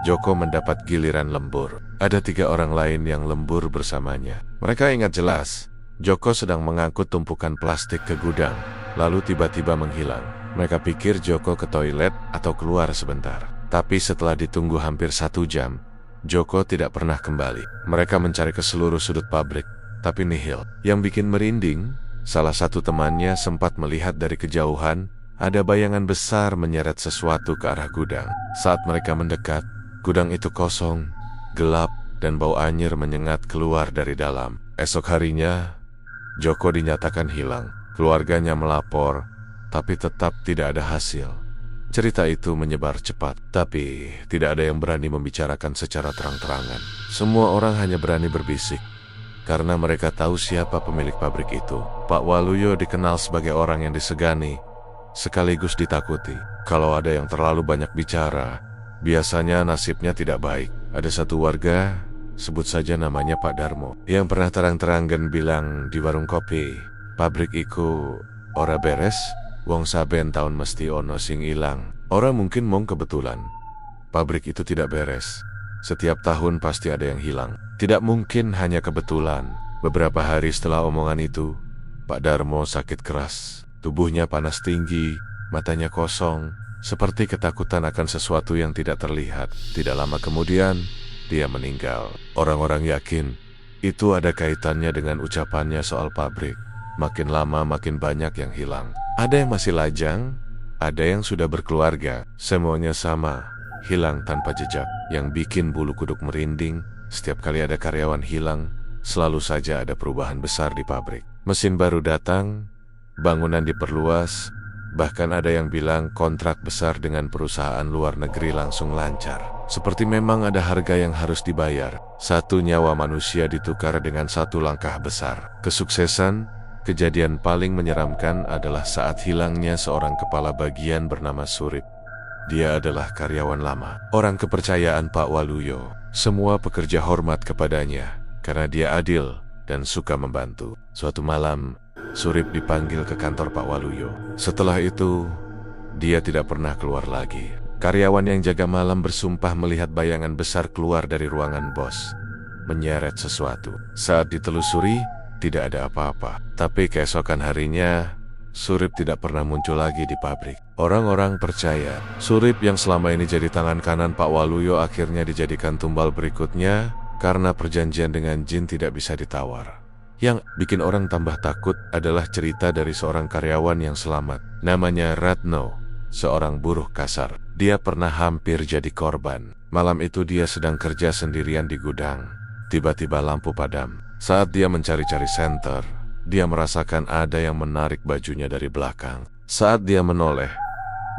Joko mendapat giliran lembur. Ada 3 orang lain yang lembur bersamanya. Mereka ingat jelas, Joko sedang mengangkut tumpukan plastik ke gudang, lalu tiba-tiba menghilang. Mereka pikir Joko ke toilet atau keluar sebentar. Tapi setelah ditunggu hampir 1 jam, Joko tidak pernah kembali. Mereka mencari ke seluruh sudut pabrik, tapi nihil. Yang bikin merinding, salah satu temannya sempat melihat dari kejauhan, ada bayangan besar menyeret sesuatu ke arah gudang. Saat mereka mendekat, gudang itu kosong, gelap, dan bau anyir menyengat keluar dari dalam. Esok harinya, Joko dinyatakan hilang. Keluarganya melapor, tapi tetap tidak ada hasil. Cerita itu menyebar cepat, tapi tidak ada yang berani membicarakan secara terang-terangan. Semua orang hanya berani berbisik, karena mereka tahu siapa pemilik pabrik itu. Pak Waluyo dikenal sebagai orang yang disegani, sekaligus ditakuti. Kalau ada yang terlalu banyak bicara, biasanya nasibnya tidak baik. Ada satu warga, sebut saja namanya Pak Darmo, yang pernah terang-terangan bilang di warung kopi, pabrik iku ora beres, wong saben tahun mesti ono sing ilang. Ora mungkin mong kebetulan. Pabrik itu tidak beres. Setiap tahun pasti ada yang hilang. Tidak mungkin hanya kebetulan. Beberapa hari setelah omongan itu, Pak Darmo sakit keras. Tubuhnya panas tinggi, matanya kosong, seperti ketakutan akan sesuatu yang tidak terlihat. Tidak lama kemudian, dia meninggal. Orang-orang yakin itu ada kaitannya dengan ucapannya soal pabrik. Makin lama makin banyak yang hilang. Ada yang masih lajang, ada yang sudah berkeluarga. Semuanya sama, hilang tanpa jejak. Yang bikin bulu kuduk merinding, setiap kali ada karyawan hilang, selalu saja ada perubahan besar di pabrik. Mesin baru datang, bangunan diperluas, bahkan ada yang bilang kontrak besar dengan perusahaan luar negeri langsung lancar. Seperti memang ada harga yang harus dibayar. 1 nyawa manusia ditukar dengan 1 langkah besar. Kesuksesan. Kejadian paling menyeramkan adalah saat hilangnya seorang kepala bagian bernama Surip. Dia adalah karyawan lama, orang kepercayaan Pak Waluyo. Semua pekerja hormat kepadanya karena dia adil dan suka membantu. Suatu malam, Surip dipanggil ke kantor Pak Waluyo. Setelah itu, dia tidak pernah keluar lagi. Karyawan yang jaga malam bersumpah melihat bayangan besar keluar dari ruangan bos, menyeret sesuatu. Saat ditelusuri, tidak ada apa-apa. Tapi keesokan harinya, Surip tidak pernah muncul lagi di pabrik. Orang-orang percaya, Surip yang selama ini jadi tangan kanan Pak Waluyo akhirnya dijadikan tumbal berikutnya karena perjanjian dengan jin tidak bisa ditawar. Yang bikin orang tambah takut adalah cerita dari seorang karyawan yang selamat. Namanya Ratno, seorang buruh kasar. Dia pernah hampir jadi korban. Malam itu dia sedang kerja sendirian di gudang. Tiba-tiba lampu padam. Saat dia mencari-cari senter, dia merasakan ada yang menarik bajunya dari belakang. Saat dia menoleh,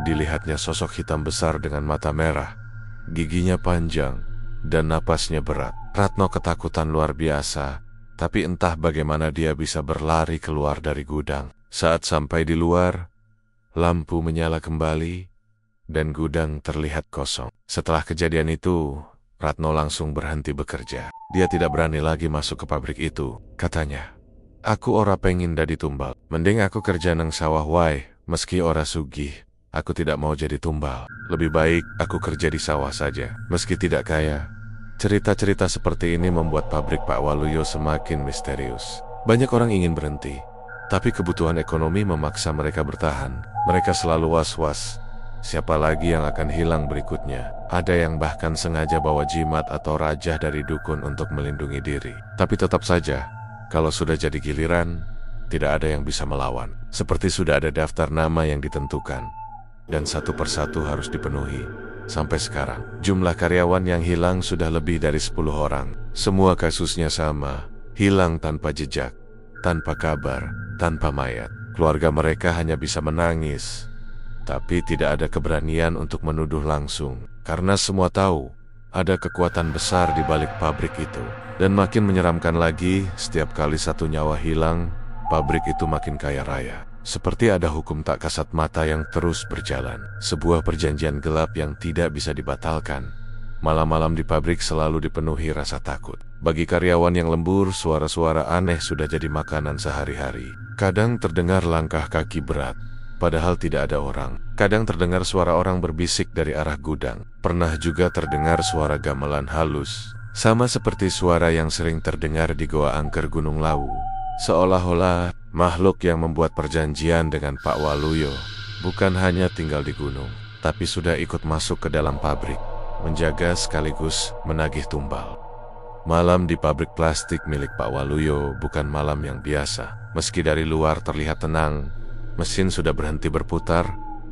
dilihatnya sosok hitam besar dengan mata merah, giginya panjang, dan napasnya berat. Ratno ketakutan luar biasa, tapi entah bagaimana dia bisa berlari keluar dari gudang. Saat sampai di luar, lampu menyala kembali, dan gudang terlihat kosong. Setelah kejadian itu, Ratno langsung berhenti bekerja. Dia tidak berani lagi masuk ke pabrik itu. Katanya, "Aku ora pengen dadi tumbal. Mending aku kerja nang sawah wae, Meski ora sugih, aku tidak mau jadi tumbal. Lebih baik aku kerja di sawah saja. Meski tidak kaya, cerita-cerita seperti ini membuat pabrik Pak Waluyo semakin misterius. Banyak orang ingin berhenti, tapi kebutuhan ekonomi memaksa mereka bertahan. Mereka selalu was-was, siapa lagi yang akan hilang berikutnya. Ada yang bahkan sengaja bawa jimat atau rajah dari dukun untuk melindungi diri. Tapi tetap saja, kalau sudah jadi giliran, tidak ada yang bisa melawan. Seperti sudah ada daftar nama yang ditentukan, dan satu persatu harus dipenuhi. Sampai sekarang, jumlah karyawan yang hilang sudah lebih dari 10 orang. Semua kasusnya sama, hilang tanpa jejak, tanpa kabar, tanpa mayat. Keluarga mereka hanya bisa menangis, tapi tidak ada keberanian untuk menuduh langsung. Karena semua tahu, ada kekuatan besar di balik pabrik itu. Dan makin menyeramkan lagi, setiap kali satu nyawa hilang, pabrik itu makin kaya raya. Seperti ada hukum tak kasat mata yang terus berjalan. Sebuah perjanjian gelap yang tidak bisa dibatalkan. Malam-malam di pabrik selalu dipenuhi rasa takut. Bagi karyawan yang lembur, suara-suara aneh sudah jadi makanan sehari-hari. Kadang terdengar langkah kaki berat, padahal tidak ada orang. Kadang terdengar suara orang berbisik dari arah gudang. Pernah juga terdengar suara gamelan halus, sama seperti suara yang sering terdengar di Goa Angker Gunung Lawu. Seolah-olah makhluk yang membuat perjanjian dengan Pak Waluyo bukan hanya tinggal di gunung, tapi sudah ikut masuk ke dalam pabrik, menjaga sekaligus menagih tumbal. Malam di pabrik plastik milik Pak Waluyo bukan malam yang biasa. Meski dari luar terlihat tenang, mesin sudah berhenti berputar,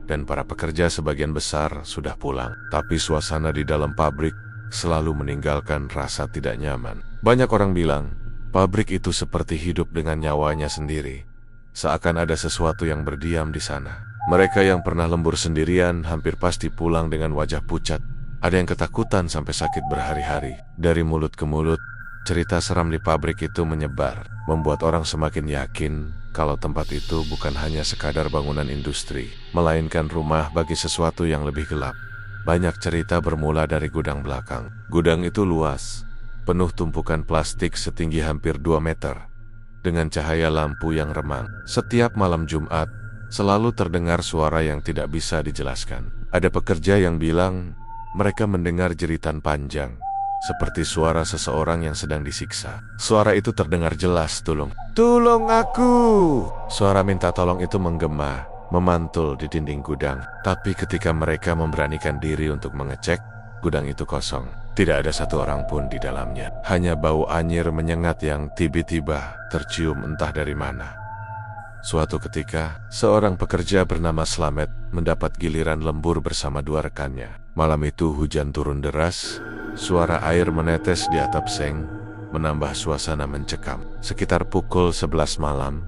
dan para pekerja sebagian besar sudah pulang. Tapi suasana di dalam pabrik selalu meninggalkan rasa tidak nyaman. Banyak orang bilang, pabrik itu seperti hidup dengan nyawanya sendiri. Seakan ada sesuatu yang berdiam di sana. Mereka yang pernah lembur sendirian hampir pasti pulang dengan wajah pucat. Ada yang ketakutan sampai sakit berhari-hari. Dari mulut ke mulut, cerita seram di pabrik itu menyebar, membuat orang semakin yakin kalau tempat itu bukan hanya sekadar bangunan industri, melainkan rumah bagi sesuatu yang lebih gelap. Banyak cerita bermula dari gudang belakang. Gudang itu luas, penuh tumpukan plastik setinggi hampir 2 meter, dengan cahaya lampu yang remang. Setiap malam Jumat, selalu terdengar suara yang tidak bisa dijelaskan. Ada pekerja yang bilang mereka mendengar jeritan panjang, seperti suara seseorang yang sedang disiksa. Suara itu terdengar jelas, tolong aku. Suara minta tolong itu menggema, memantul di dinding gudang. Tapi ketika mereka memberanikan diri untuk mengecek, gudang itu kosong. Tidak ada satu orang pun di dalamnya. Hanya bau anyir menyengat yang tiba-tiba tercium entah dari mana. Suatu ketika, seorang pekerja bernama Slamet mendapat giliran lembur bersama 2 rekannya. Malam itu hujan turun deras, suara air menetes di atap seng, menambah suasana mencekam. Sekitar pukul 11 malam,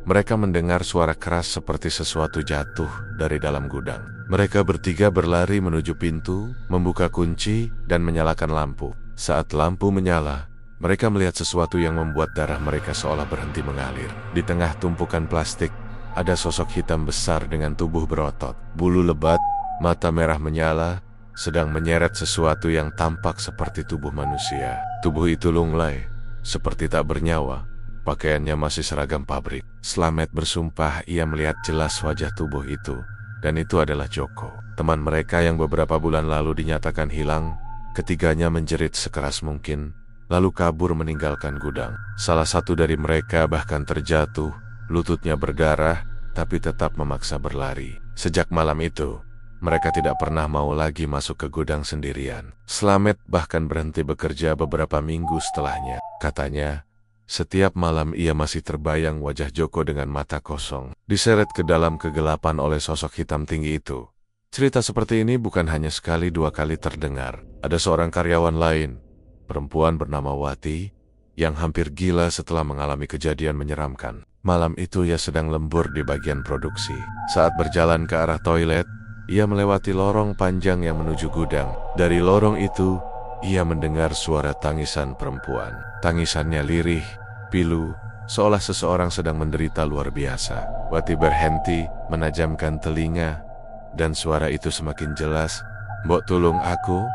mereka mendengar suara keras seperti sesuatu jatuh dari dalam gudang. Mereka bertiga berlari menuju pintu, membuka kunci, dan menyalakan lampu. Saat lampu menyala, mereka melihat sesuatu yang membuat darah mereka seolah berhenti mengalir. Di tengah tumpukan plastik, ada sosok hitam besar dengan tubuh berotot, bulu lebat, mata merah menyala, sedang menyeret sesuatu yang tampak seperti tubuh manusia. Tubuh itu lunglai, seperti tak bernyawa. Pakaiannya masih seragam pabrik. Slamet bersumpah ia melihat jelas wajah tubuh itu, dan itu adalah Joko, teman mereka yang beberapa bulan lalu dinyatakan hilang. Ketiganya menjerit sekeras mungkin, lalu kabur meninggalkan gudang. Salah satu dari mereka bahkan terjatuh, lututnya berdarah, tapi tetap memaksa berlari. Sejak malam itu, mereka tidak pernah mau lagi masuk ke gudang sendirian. Slamet bahkan berhenti bekerja beberapa minggu setelahnya. Katanya, setiap malam ia masih terbayang wajah Joko dengan mata kosong, diseret ke dalam kegelapan oleh sosok hitam tinggi itu. Cerita seperti ini bukan hanya sekali 2 kali terdengar. Ada seorang karyawan lain, perempuan bernama Wati, yang hampir gila setelah mengalami kejadian menyeramkan. Malam itu ia sedang lembur di bagian produksi. Saat berjalan ke arah toilet, ia melewati lorong panjang yang menuju gudang. Dari lorong itu, ia mendengar suara tangisan perempuan. Tangisannya lirih, pilu, seolah seseorang sedang menderita luar biasa. Wati berhenti, menajamkan telinga, dan suara itu semakin jelas. "Mbok tulung aku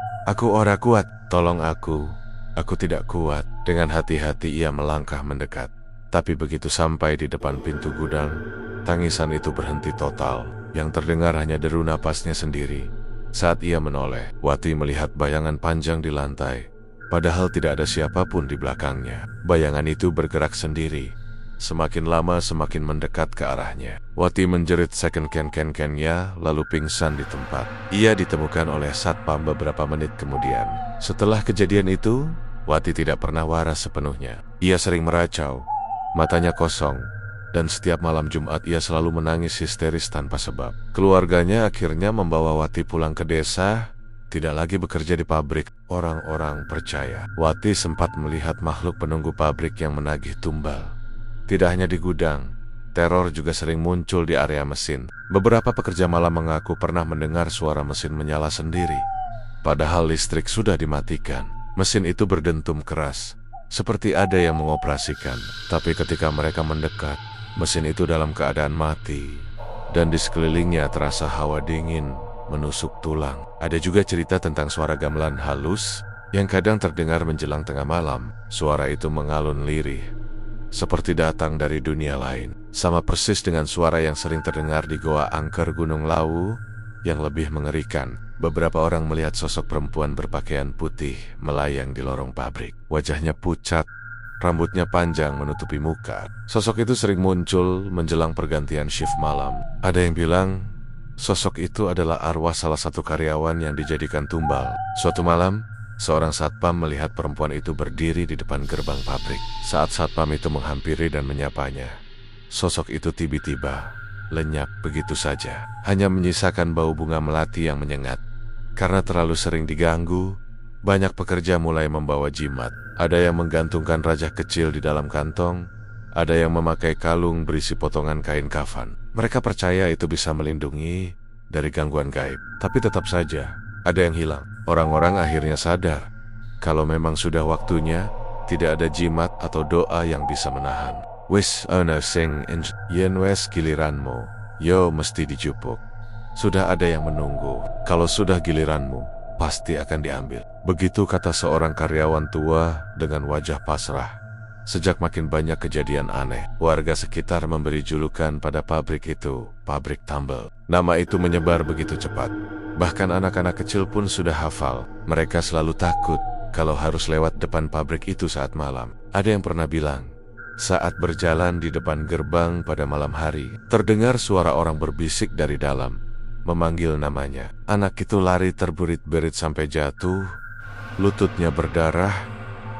ora kuat, tolong aku tidak kuat." Dengan hati-hati ia melangkah mendekat. Tapi begitu sampai di depan pintu gudang, tangisan itu berhenti total. Yang terdengar hanya deru napasnya sendiri. Saat ia menoleh, Wati melihat bayangan panjang di lantai. Padahal tidak ada siapapun di belakangnya. Bayangan itu bergerak sendiri. Semakin lama semakin mendekat ke arahnya. Wati menjerit second ken-ken-kennya lalu pingsan di tempat. Ia ditemukan oleh satpam beberapa menit kemudian. Setelah kejadian itu, Wati tidak pernah waras sepenuhnya. Ia sering meracau, matanya kosong, dan setiap malam Jumat ia selalu menangis histeris tanpa sebab. Keluarganya akhirnya membawa Wati pulang ke desa. Tidak lagi bekerja di pabrik. Orang-orang percaya Wati sempat melihat makhluk penunggu pabrik yang menagih tumbal. Tidak hanya di gudang, teror juga sering muncul di area mesin. Beberapa pekerja malam mengaku pernah mendengar suara mesin menyala sendiri. Padahal listrik sudah dimatikan. Mesin itu berdentum keras, seperti ada yang mengoperasikan. Tapi ketika mereka mendekat, mesin itu dalam keadaan mati. Dan di sekelilingnya terasa hawa dingin menusuk tulang. Ada juga cerita tentang suara gamelan halus yang kadang terdengar menjelang tengah malam. Suara itu mengalun lirih, seperti datang dari dunia lain. Sama persis dengan suara yang sering terdengar di Goa Angker Gunung Lawu. Yang lebih mengerikan, beberapa orang melihat sosok perempuan berpakaian putih melayang di lorong pabrik. Wajahnya pucat, rambutnya panjang menutupi muka. Sosok itu sering muncul menjelang pergantian shift malam. Ada yang bilang sosok itu adalah arwah salah satu karyawan yang dijadikan tumbal. Suatu malam, seorang satpam melihat perempuan itu berdiri di depan gerbang pabrik. Saat satpam itu menghampiri dan menyapanya, sosok itu tiba-tiba lenyap begitu saja. Hanya menyisakan bau bunga melati yang menyengat. Karena terlalu sering diganggu, banyak pekerja mulai membawa jimat. Ada yang menggantungkan rajah kecil di dalam kantong. Ada yang memakai kalung berisi potongan kain kafan. Mereka percaya itu bisa melindungi dari gangguan gaib. Tapi tetap saja, ada yang hilang. Orang-orang akhirnya sadar kalau memang sudah waktunya, tidak ada jimat atau doa yang bisa menahan. Wis ana sing yen wes giliranmu, yo mesti dijupuk. Sudah ada yang menunggu. Kalau sudah giliranmu, pasti akan diambil. Begitu kata seorang karyawan tua dengan wajah pasrah. Sejak makin banyak kejadian aneh, warga sekitar memberi julukan pada pabrik itu, pabrik tambal. Nama itu menyebar begitu cepat. Bahkan anak-anak kecil pun sudah hafal. Mereka selalu takut kalau harus lewat depan pabrik itu saat malam. Ada yang pernah bilang, saat berjalan di depan gerbang pada malam hari, terdengar suara orang berbisik dari dalam, memanggil namanya. Anak itu lari terberit-berit sampai jatuh, lututnya berdarah,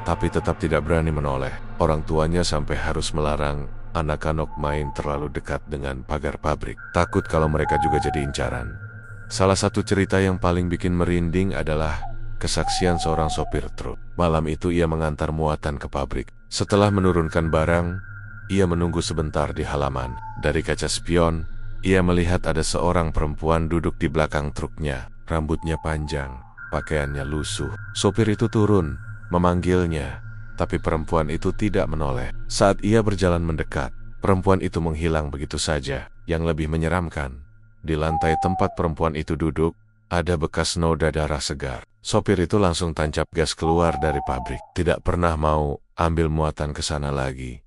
tapi tetap tidak berani menoleh. Orang tuanya sampai harus melarang anak-anak main terlalu dekat dengan pagar pabrik, takut kalau mereka juga jadi incaran. Salah satu cerita yang paling bikin merinding adalah kesaksian seorang sopir truk. Malam itu ia mengantar muatan ke pabrik. Setelah menurunkan barang, ia menunggu sebentar di halaman. Dari kaca spion, ia melihat ada seorang perempuan duduk di belakang truknya. Rambutnya panjang, pakaiannya lusuh. Sopir itu turun, memanggilnya, tapi perempuan itu tidak menoleh. Saat ia berjalan mendekat, perempuan itu menghilang begitu saja. Yang lebih menyeramkan, di lantai tempat perempuan itu duduk, ada bekas noda darah segar. Sopir itu langsung tancap gas keluar dari pabrik. Tidak pernah mau ambil muatan ke sana lagi.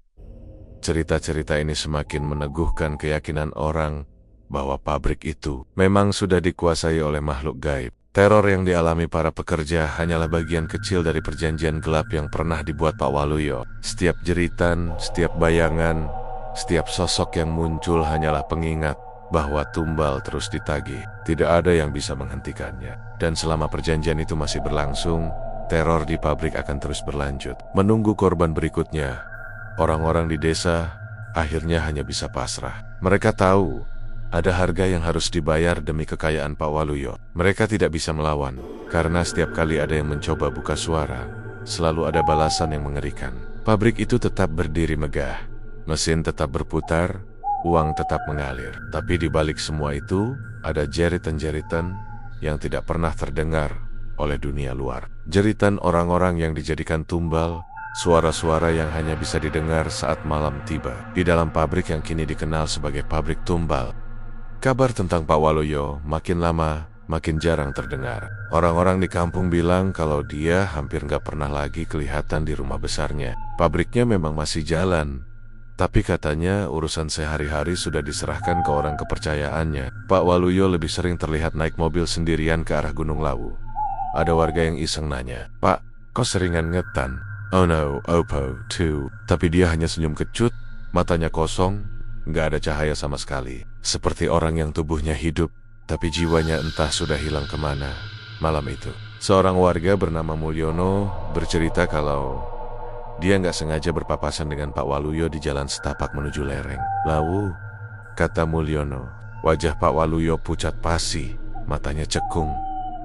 Cerita-cerita ini semakin meneguhkan keyakinan orang bahwa pabrik itu memang sudah dikuasai oleh makhluk gaib. Teror yang dialami para pekerja hanyalah bagian kecil dari perjanjian gelap yang pernah dibuat Pak Waluyo. Setiap jeritan, setiap bayangan, setiap sosok yang muncul hanyalah pengingat bahwa tumbal terus ditagih. Tidak ada yang bisa menghentikannya. Dan selama perjanjian itu masih berlangsung, teror di pabrik akan terus berlanjut. Menunggu korban berikutnya, orang-orang di desa akhirnya hanya bisa pasrah. Mereka tahu ada harga yang harus dibayar demi kekayaan Pak Waluyo. Mereka tidak bisa melawan, karena setiap kali ada yang mencoba buka suara, selalu ada balasan yang mengerikan. Pabrik itu tetap berdiri megah, mesin tetap berputar, uang tetap mengalir. Tapi di balik semua itu, ada jeritan-jeritan yang tidak pernah terdengar oleh dunia luar. Jeritan orang-orang yang dijadikan tumbal, suara-suara yang hanya bisa didengar saat malam tiba. Di dalam pabrik yang kini dikenal sebagai pabrik tumbal, kabar tentang Pak Waluyo makin lama makin jarang terdengar. Orang-orang di kampung bilang kalau dia hampir nggak pernah lagi kelihatan di rumah besarnya. Pabriknya memang masih jalan, Tapi katanya urusan sehari-hari sudah diserahkan ke orang kepercayaannya. Pak Waluyo lebih sering terlihat naik mobil sendirian ke arah Gunung Lawu. Ada warga yang iseng nanya, "Pak, kok seringan ngetan?" "Oh no, Oppo, too." Tapi dia hanya senyum kecut, matanya kosong, nggak ada cahaya sama sekali. Seperti orang yang tubuhnya hidup, tapi jiwanya entah sudah hilang kemana. Malam itu, seorang warga bernama Mulyono bercerita kalau dia nggak sengaja berpapasan dengan Pak Waluyo di jalan setapak menuju lereng. "Lawu," kata Mulyono. Wajah Pak Waluyo pucat pasi, matanya cekung,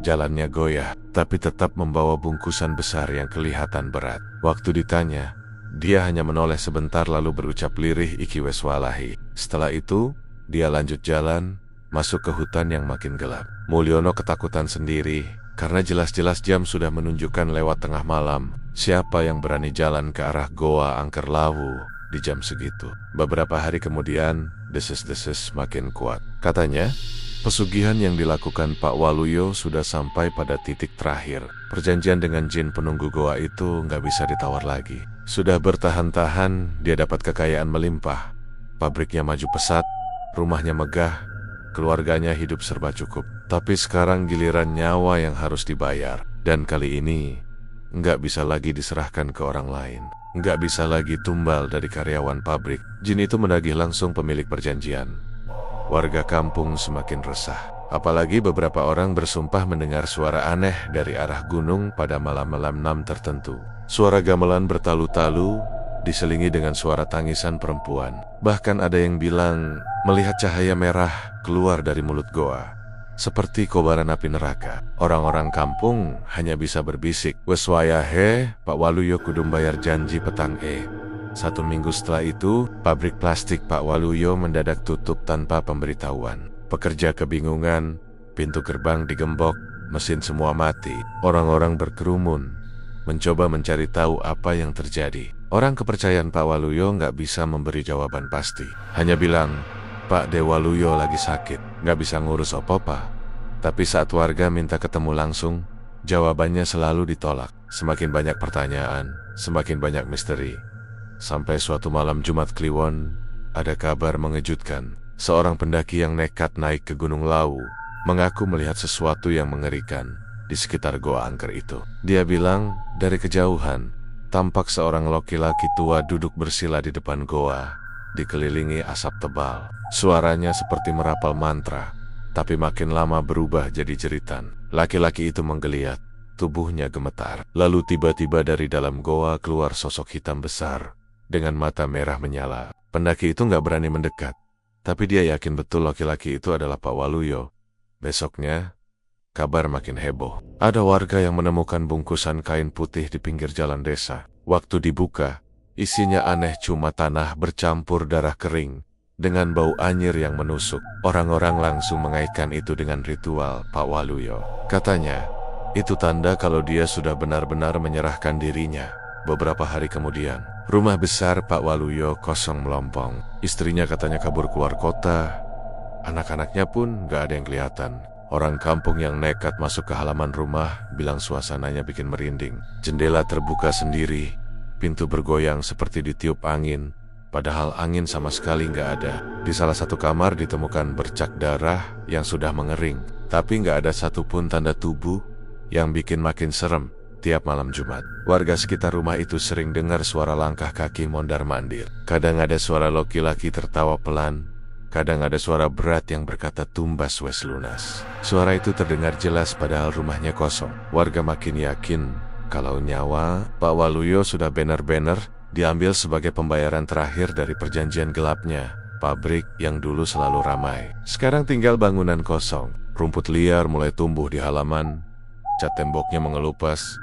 jalannya goyah, tapi tetap membawa bungkusan besar yang kelihatan berat. Waktu ditanya, dia hanya menoleh sebentar lalu berucap lirih iki wes walahi. Setelah itu, dia lanjut jalan, masuk ke hutan yang makin gelap. Mulyono ketakutan sendiri, karena jelas-jelas jam sudah menunjukkan lewat tengah malam. Siapa yang berani jalan ke arah Goa Angker Lawu di jam segitu? Beberapa hari kemudian, desis-desis makin kuat. Katanya, pesugihan yang dilakukan Pak Waluyo sudah sampai pada titik terakhir. Perjanjian dengan jin penunggu goa itu nggak bisa ditawar lagi. Sudah bertahan-tahan, dia dapat kekayaan melimpah. Pabriknya maju pesat, rumahnya megah, keluarganya hidup serba cukup. Tapi sekarang giliran nyawa yang harus dibayar. Dan kali ini, nggak bisa lagi diserahkan ke orang lain. Nggak bisa lagi tumbal dari karyawan pabrik. Jin itu menagih langsung pemilik perjanjian. Warga kampung semakin resah. Apalagi beberapa orang bersumpah mendengar suara aneh dari arah gunung pada malam-malam tertentu. Suara gamelan bertalu-talu, diselingi dengan suara tangisan perempuan. Bahkan ada yang bilang melihat cahaya merah keluar dari mulut goa, seperti kobaran api neraka. Orang-orang kampung hanya bisa berbisik, "Wes wayahe, Pak Waluyo kudu bayar janji petang." 1 minggu setelah itu, pabrik plastik Pak Waluyo mendadak tutup tanpa pemberitahuan. Pekerja kebingungan, pintu gerbang digembok, mesin semua mati. Orang-orang berkerumun, mencoba mencari tahu apa yang terjadi. Orang kepercayaan Pak Waluyo nggak bisa memberi jawaban pasti. Hanya bilang, "Pak De Waluyo lagi sakit, nggak bisa ngurus apa-apa." Tapi saat warga minta ketemu langsung, jawabannya selalu ditolak. Semakin banyak pertanyaan, semakin banyak misteri. Sampai suatu malam Jumat Kliwon, ada kabar mengejutkan. Seorang pendaki yang nekat naik ke Gunung Lawu mengaku melihat sesuatu yang mengerikan di sekitar goa angker itu. Dia bilang, dari kejauhan, tampak seorang laki-laki tua duduk bersila di depan goa, dikelilingi asap tebal. Suaranya seperti merapal mantra, tapi makin lama berubah jadi jeritan. Laki-laki itu menggeliat, tubuhnya gemetar. Lalu tiba-tiba dari dalam goa keluar sosok hitam besar, dengan mata merah menyala. Pendaki itu nggak berani mendekat, tapi dia yakin betul laki-laki itu adalah Pak Waluyo. Besoknya, kabar makin heboh. Ada warga yang menemukan bungkusan kain putih di pinggir jalan desa. Waktu dibuka, isinya aneh, cuma tanah bercampur darah kering dengan bau anyir yang menusuk. Orang-orang langsung mengaitkan itu dengan ritual Pak Waluyo. Katanya, itu tanda kalau dia sudah benar-benar menyerahkan dirinya. Beberapa hari kemudian, rumah besar Pak Waluyo kosong melompong. Istrinya katanya kabur keluar kota. Anak-anaknya pun gak ada yang kelihatan. Orang kampung yang nekat masuk ke halaman rumah bilang suasananya bikin merinding. Jendela terbuka sendiri, pintu bergoyang seperti ditiup angin, padahal angin sama sekali nggak ada. Di salah satu kamar ditemukan bercak darah yang sudah mengering, tapi nggak ada satupun tanda tubuh, yang bikin makin serem. Tiap malam Jumat, warga sekitar rumah itu sering dengar suara langkah kaki mondar-mandir. Kadang ada suara laki-laki tertawa pelan, kadang ada suara berat yang berkata tumbas wes lunas. Suara itu terdengar jelas padahal rumahnya kosong. Warga makin yakin kalau nyawa Pak Waluyo sudah benar-benar diambil sebagai pembayaran terakhir dari perjanjian gelapnya. Pabrik yang dulu selalu ramai, sekarang tinggal bangunan kosong. Rumput liar mulai tumbuh di halaman, cat temboknya mengelupas,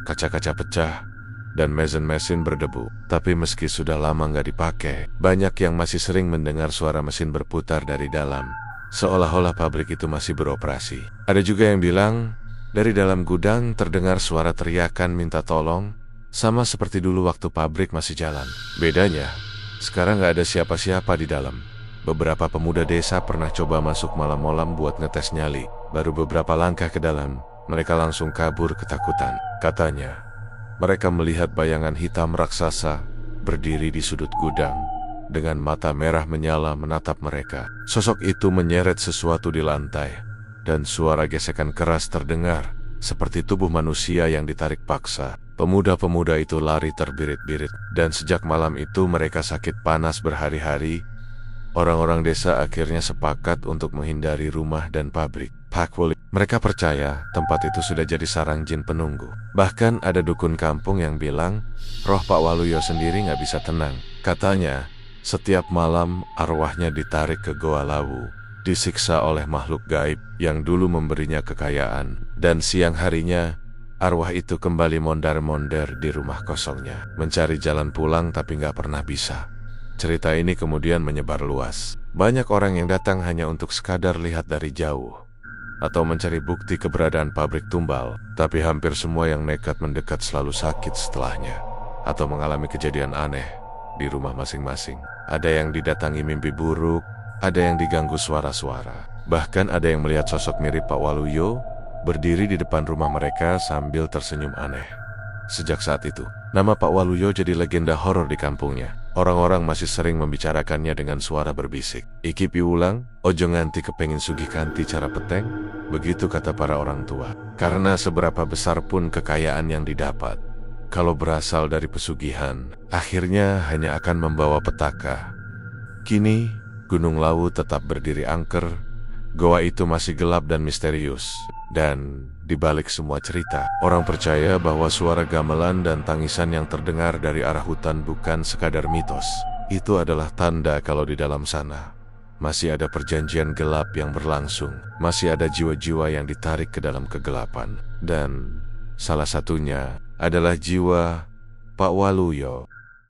kaca-kaca pecah, dan mesin-mesin berdebu. Tapi meski sudah lama nggak dipakai, banyak yang masih sering mendengar suara mesin berputar dari dalam, seolah-olah pabrik itu masih beroperasi. Ada juga yang bilang, dari dalam gudang terdengar suara teriakan minta tolong, sama seperti dulu waktu pabrik masih jalan. Bedanya, sekarang nggak ada siapa-siapa di dalam. Beberapa pemuda desa pernah coba masuk malam-malam buat ngetes nyali. Baru beberapa langkah ke dalam, mereka langsung kabur ketakutan. Katanya, mereka melihat bayangan hitam raksasa berdiri di sudut gudang, dengan mata merah menyala menatap mereka. Sosok itu menyeret sesuatu di lantai, dan suara gesekan keras terdengar, seperti tubuh manusia yang ditarik paksa. Pemuda-pemuda itu lari terbirit-birit, dan sejak malam itu mereka sakit panas berhari-hari. Orang-orang desa akhirnya sepakat untuk menghindari rumah dan pabrik. Mereka percaya tempat itu sudah jadi sarang jin penunggu. Bahkan ada dukun kampung yang bilang, roh Pak Waluyo sendiri nggak bisa tenang. Katanya, setiap malam arwahnya ditarik ke Goa Lawu, disiksa oleh makhluk gaib yang dulu memberinya kekayaan. Dan siang harinya, arwah itu kembali mondar-mondir di rumah kosongnya, mencari jalan pulang tapi nggak pernah bisa. Cerita ini kemudian menyebar luas. Banyak orang yang datang hanya untuk sekadar lihat dari jauh, atau mencari bukti keberadaan pabrik tumbal. Tapi hampir semua yang nekat mendekat selalu sakit setelahnya, atau mengalami kejadian aneh di rumah masing-masing. Ada yang didatangi mimpi buruk, ada yang diganggu suara-suara. Bahkan ada yang melihat sosok mirip Pak Waluyo berdiri di depan rumah mereka sambil tersenyum aneh. Sejak saat itu, nama Pak Waluyo jadi legenda horor di kampungnya. Orang-orang masih sering membicarakannya dengan suara berbisik. Iki piulang, ojo nganti kepengin sugih kanthi cara peteng, begitu kata para orang tua. Karena seberapa besar pun kekayaan yang didapat, kalau berasal dari pesugihan, akhirnya hanya akan membawa petaka. Kini, Gunung Lawu tetap berdiri angker, goa itu masih gelap dan misterius. Dan di balik semua cerita, orang percaya bahwa suara gamelan dan tangisan yang terdengar dari arah hutan bukan sekadar mitos. Itu adalah tanda kalau di dalam sana masih ada perjanjian gelap yang berlangsung, masih ada jiwa-jiwa yang ditarik ke dalam kegelapan. Dan salah satunya adalah jiwa Pak Waluyo.